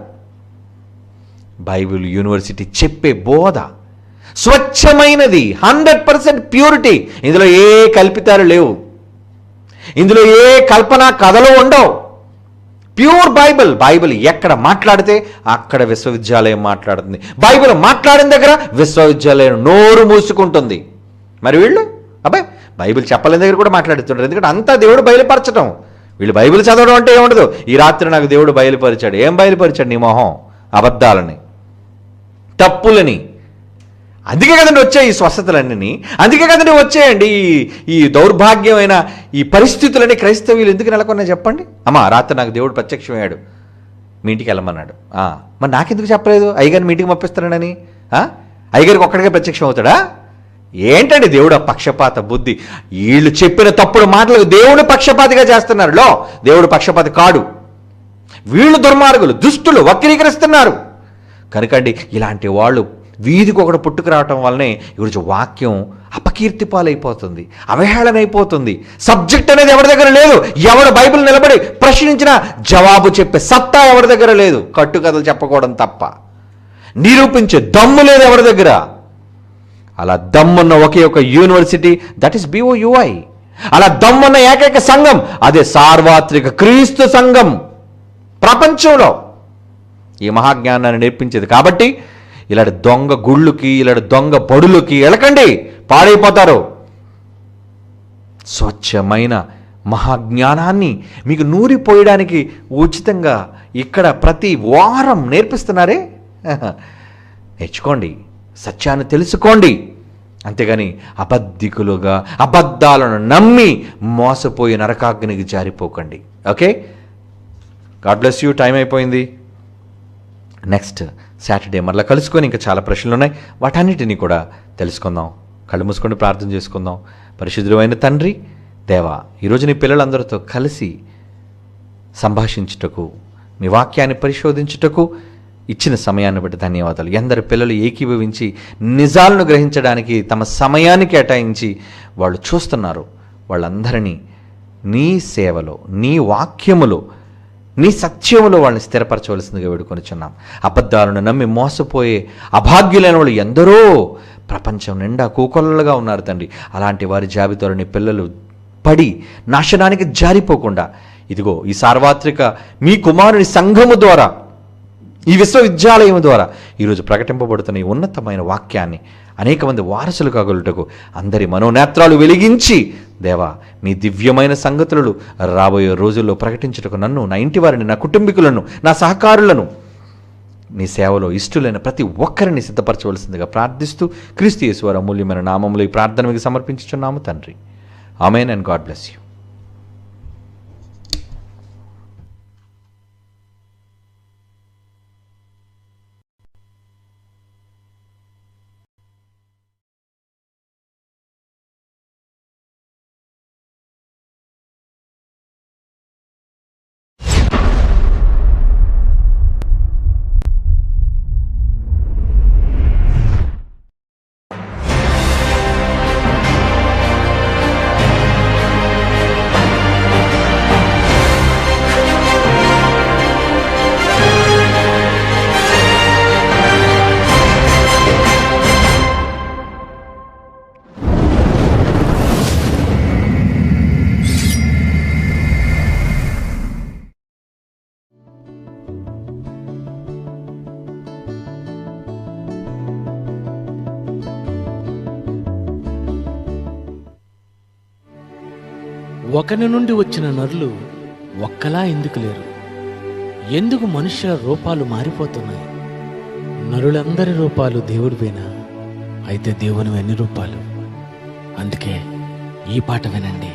బైబిల్ యూనివర్సిటీ చెప్పే బోధ స్వచ్ఛమైనది, 100% ప్యూరిటీ. ఇందులో ఏ కల్పితాలు లేవు, ఇందులో ఏ కల్పన కథలు ఉండవు. ప్యూర్ బైబిల్ ఎక్కడ మాట్లాడితే అక్కడ విశ్వవిద్యాలయం మాట్లాడుతుంది. బైబిల్ మాట్లాడిన దగ్గర విశ్వవిద్యాలయం నోరు మూసుకుంటుంది. మరి వీళ్ళు అబ్బాయి బైబిల్ చెప్పలేని దగ్గర కూడా మాట్లాడుతుంటారు. ఎందుకంటే అంతా దేవుడు బయలుపరచడం. వీళ్ళు బైబిల్ చదవడం అంటే ఏముండదు. ఈ రాత్రి నాకు దేవుడు బయలుపరిచాడు. ఏం బయలుపరిచాడు? నీ మొహం, అబద్ధాలని, తప్పులని. అందుకే కదండి వచ్చాయి ఈ స్వస్థతలన్నీ. అందుకే కదండి వచ్చాయండి ఈ దౌర్భాగ్యమైన ఈ పరిస్థితులని. క్రైస్తవులు ఎందుకు నెలకొన్నాయి చెప్పండి? అమ్మా రాత్రి నాకు దేవుడు ప్రత్యక్షమయ్యాడు, మీ ఇంటికి వెళ్ళమన్నాడు. మరి నాకెందుకు చెప్పలేదు? అయ్యగారిని మీ ఇంటికి పంపిస్తానని. అయ్యగారికి ఒక్కడికే ప్రత్యక్షం అవుతాడా? ఏంటండి దేవుడు పక్షపాత బుద్ధి. వీళ్ళు చెప్పిన తప్పుడు మాటలకు దేవుడు పక్షపాతిగా చేస్తున్నారు. దేవుడు పక్షపాతి కాడు. వీళ్ళు దుర్మార్గులు, దుష్టులు, వక్రీకరిస్తున్నారు. కనుకండి ఇలాంటి వాళ్ళు వీధికి ఒకటి పుట్టుకు రావటం వల్లనే ఈరోజు వాక్యం అపకీర్తి పాలైపోతుంది, అవహేళన అయిపోతుంది. సబ్జెక్ట్ అనేది ఎవరి దగ్గర లేదు. ఎవడు బైబిల్ నిలబడి ప్రశ్నించినా జవాబు చెప్పే సత్తా ఎవరి దగ్గర లేదు. కట్టుకథలు చెప్పుకోవడం తప్ప నిరూపించే దమ్ము లేదు ఎవరి దగ్గర. అలా దమ్మున్న ఒకే ఒక యూనివర్సిటీ, దట్ ఈస్ BOUI. అలా దమ్మున్న ఏకైక సంఘం అదే సార్వత్రిక క్రీస్తు సంఘం ప్రపంచంలో ఈ మహాజ్ఞానాన్ని నేర్పించేది. కాబట్టి ఇలాంటి దొంగ గుళ్ళుకి, ఇలాంటి దొంగ బడులకి వెళ్ళకండి, పాడైపోతారు. స్వచ్ఛమైన మహాజ్ఞానాన్ని మీకు నూరిపోయడానికి ఉచితంగా ఇక్కడ ప్రతి వారం నేర్పిస్తున్నారే. నేర్చుకోండి, సత్యాన్ని తెలుసుకోండి. అంతేగాని అబద్ధికులుగా అబద్ధాలను నమ్మి మోసపోయి నరకాగ్నికి జారిపోకండి. Okay, God bless you. Time అయిపోయింది. నెక్స్ట్ సాటర్డే మరలా కలుసుకొని ఇంకా చాలా ప్రశ్నలు ఉన్నాయి, వాటన్నిటినీ కూడా తెలుసుకుందాం. కళ్ళు మూసుకొని ప్రార్థన చేసుకుందాం. పరిశుద్ధుడైన తండ్రి దేవా, ఈరోజు నీ పిల్లలందరితో కలిసి సంభాషించుటకు, మీ వాక్యాన్ని పరిశోధించుటకు ఇచ్చిన సమయాన్ని బట్టి ధన్యవాదాలు. ఎందరు పిల్లలు ఏకీభవించి నిజాలను గ్రహించడానికి తమ సమయాన్ని కేటాయించి వాళ్ళు చూస్తున్నారు. వాళ్ళందరినీ నీ సేవలో, నీ వాక్యములో, నీ సత్యములో వాళ్ళని స్థిరపరచవలసిందిగా వేడుకొనిచున్నాం. అబద్ధాలను నమ్మి మోసపోయే అభాగ్యులైన వాళ్ళు ఎందరో ప్రపంచం నిండా కూకొల్లలుగా ఉన్నారు తండ్రి. అలాంటి వారి జాబితాలో నీ పిల్లలు పడి నాశనానికి జారిపోకుండా ఇదిగో ఈ సార్వత్రిక మీ కుమారుని సంఘము ద్వారా, ఈ విశ్వవిద్యాలయం ద్వారా ఈరోజు ప్రకటింపబడుతున్న ఈ ఉన్నతమైన వాక్యాన్ని అనేక మంది వారసులు కాగలుటకు అందరి మనోనేత్రాలు వెలిగించి దేవా, మీ దివ్యమైన సంగతులను రాబోయే రోజుల్లో ప్రకటించుటకు నన్ను, నా ఇంటి వారిని, నా కుటుంబీకులను, నా సహకారులను, నీ సేవలో ఇష్టలైన ప్రతి ఒక్కరిని సిద్ధపరచవలసిందిగా ప్రార్థిస్తూ క్రీస్తు యేసు వారి అమూల్యమైన నామములో ఈ ప్రార్థన మీకు సమర్పించుచున్నాము తండ్రి. ఆమేన్ అండ్ గాడ్ బ్లెస్ యూ. ఒకని నుండి వచ్చిన నరులు ఒక్కలా ఎందుకు లేరు? ఎందుకు మనుష్యుల రూపాలు మారిపోతున్నాయి? నరులందరి రూపాలు దేవుడివేనా? అయితే దేవుని ఎన్ని రూపాలు? అందుకే ఈ పాట వినండి.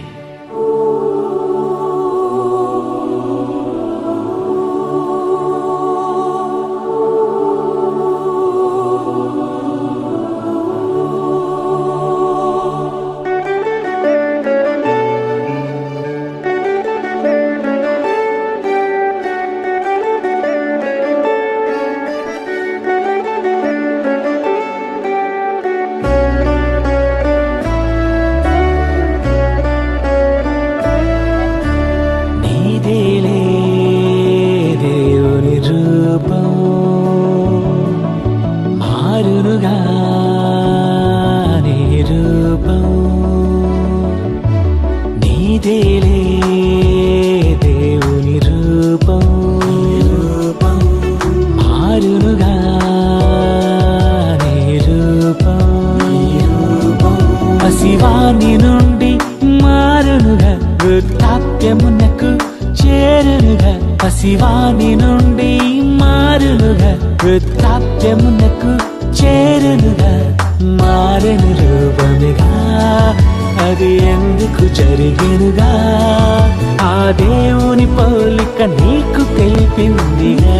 పసివాని నుండి మారునుగా వృద్ధాప్యమునకు చేరునుగా, పసివాని నుండి మారునుగా వృద్ధాప్యమునకు చేరునుగా, మారెను రూపముగా అది ఎందుకు జరిగెనుగా? ఆ దేవుని పోలిక నీకు తెలిపిందిగా.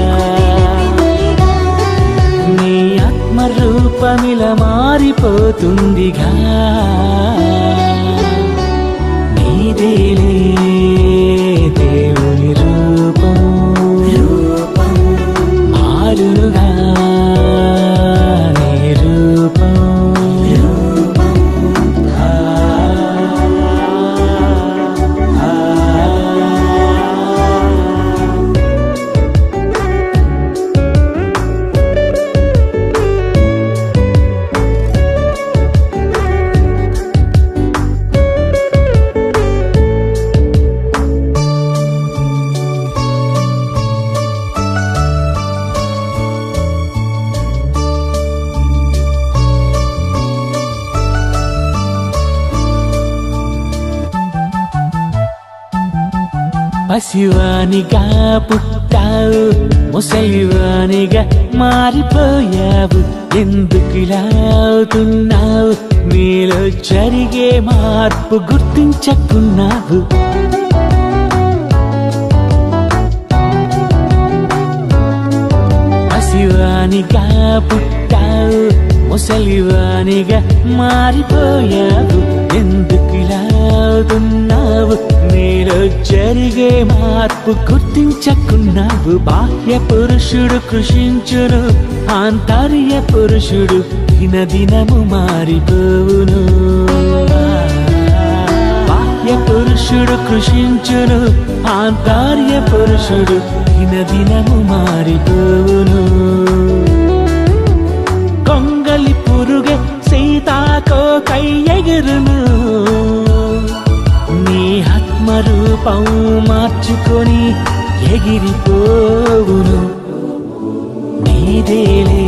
నీ ఆత్మరూపమిలా మారిపోతుందిగా. నీదేలే దేవుని రూపం మారునుగా నీ రూపం. పసివానిగా పుట్టావు, ముసలివానిగా మారిపోయావు. ఎందుకిలా అవుతున్నావు? నీలో జరిగే మార్పు గుర్తించకున్నావు. పసివానిగా పుట్టావు, ముసలివానిగా మారిపోయావు. ఎందుకిలా అవుతున్నావు? నీలో జరిగే మార్పు గుర్తించకున్నావు. బాహ్య పురుషుడు కృషించును, ఆంతర్య పురుషుడు దినదినము మారిపోవును. బాహ్య పురుషుడు కృషించును, ఆంతర్య పురుషుడు దినదినము మారిపోవును. కొంగలి పురుగే సీతాకోకై ఎగురును, నీ ఆత్మరూపం మార్చుకొని ఎగిరిపోవును. నీదేలే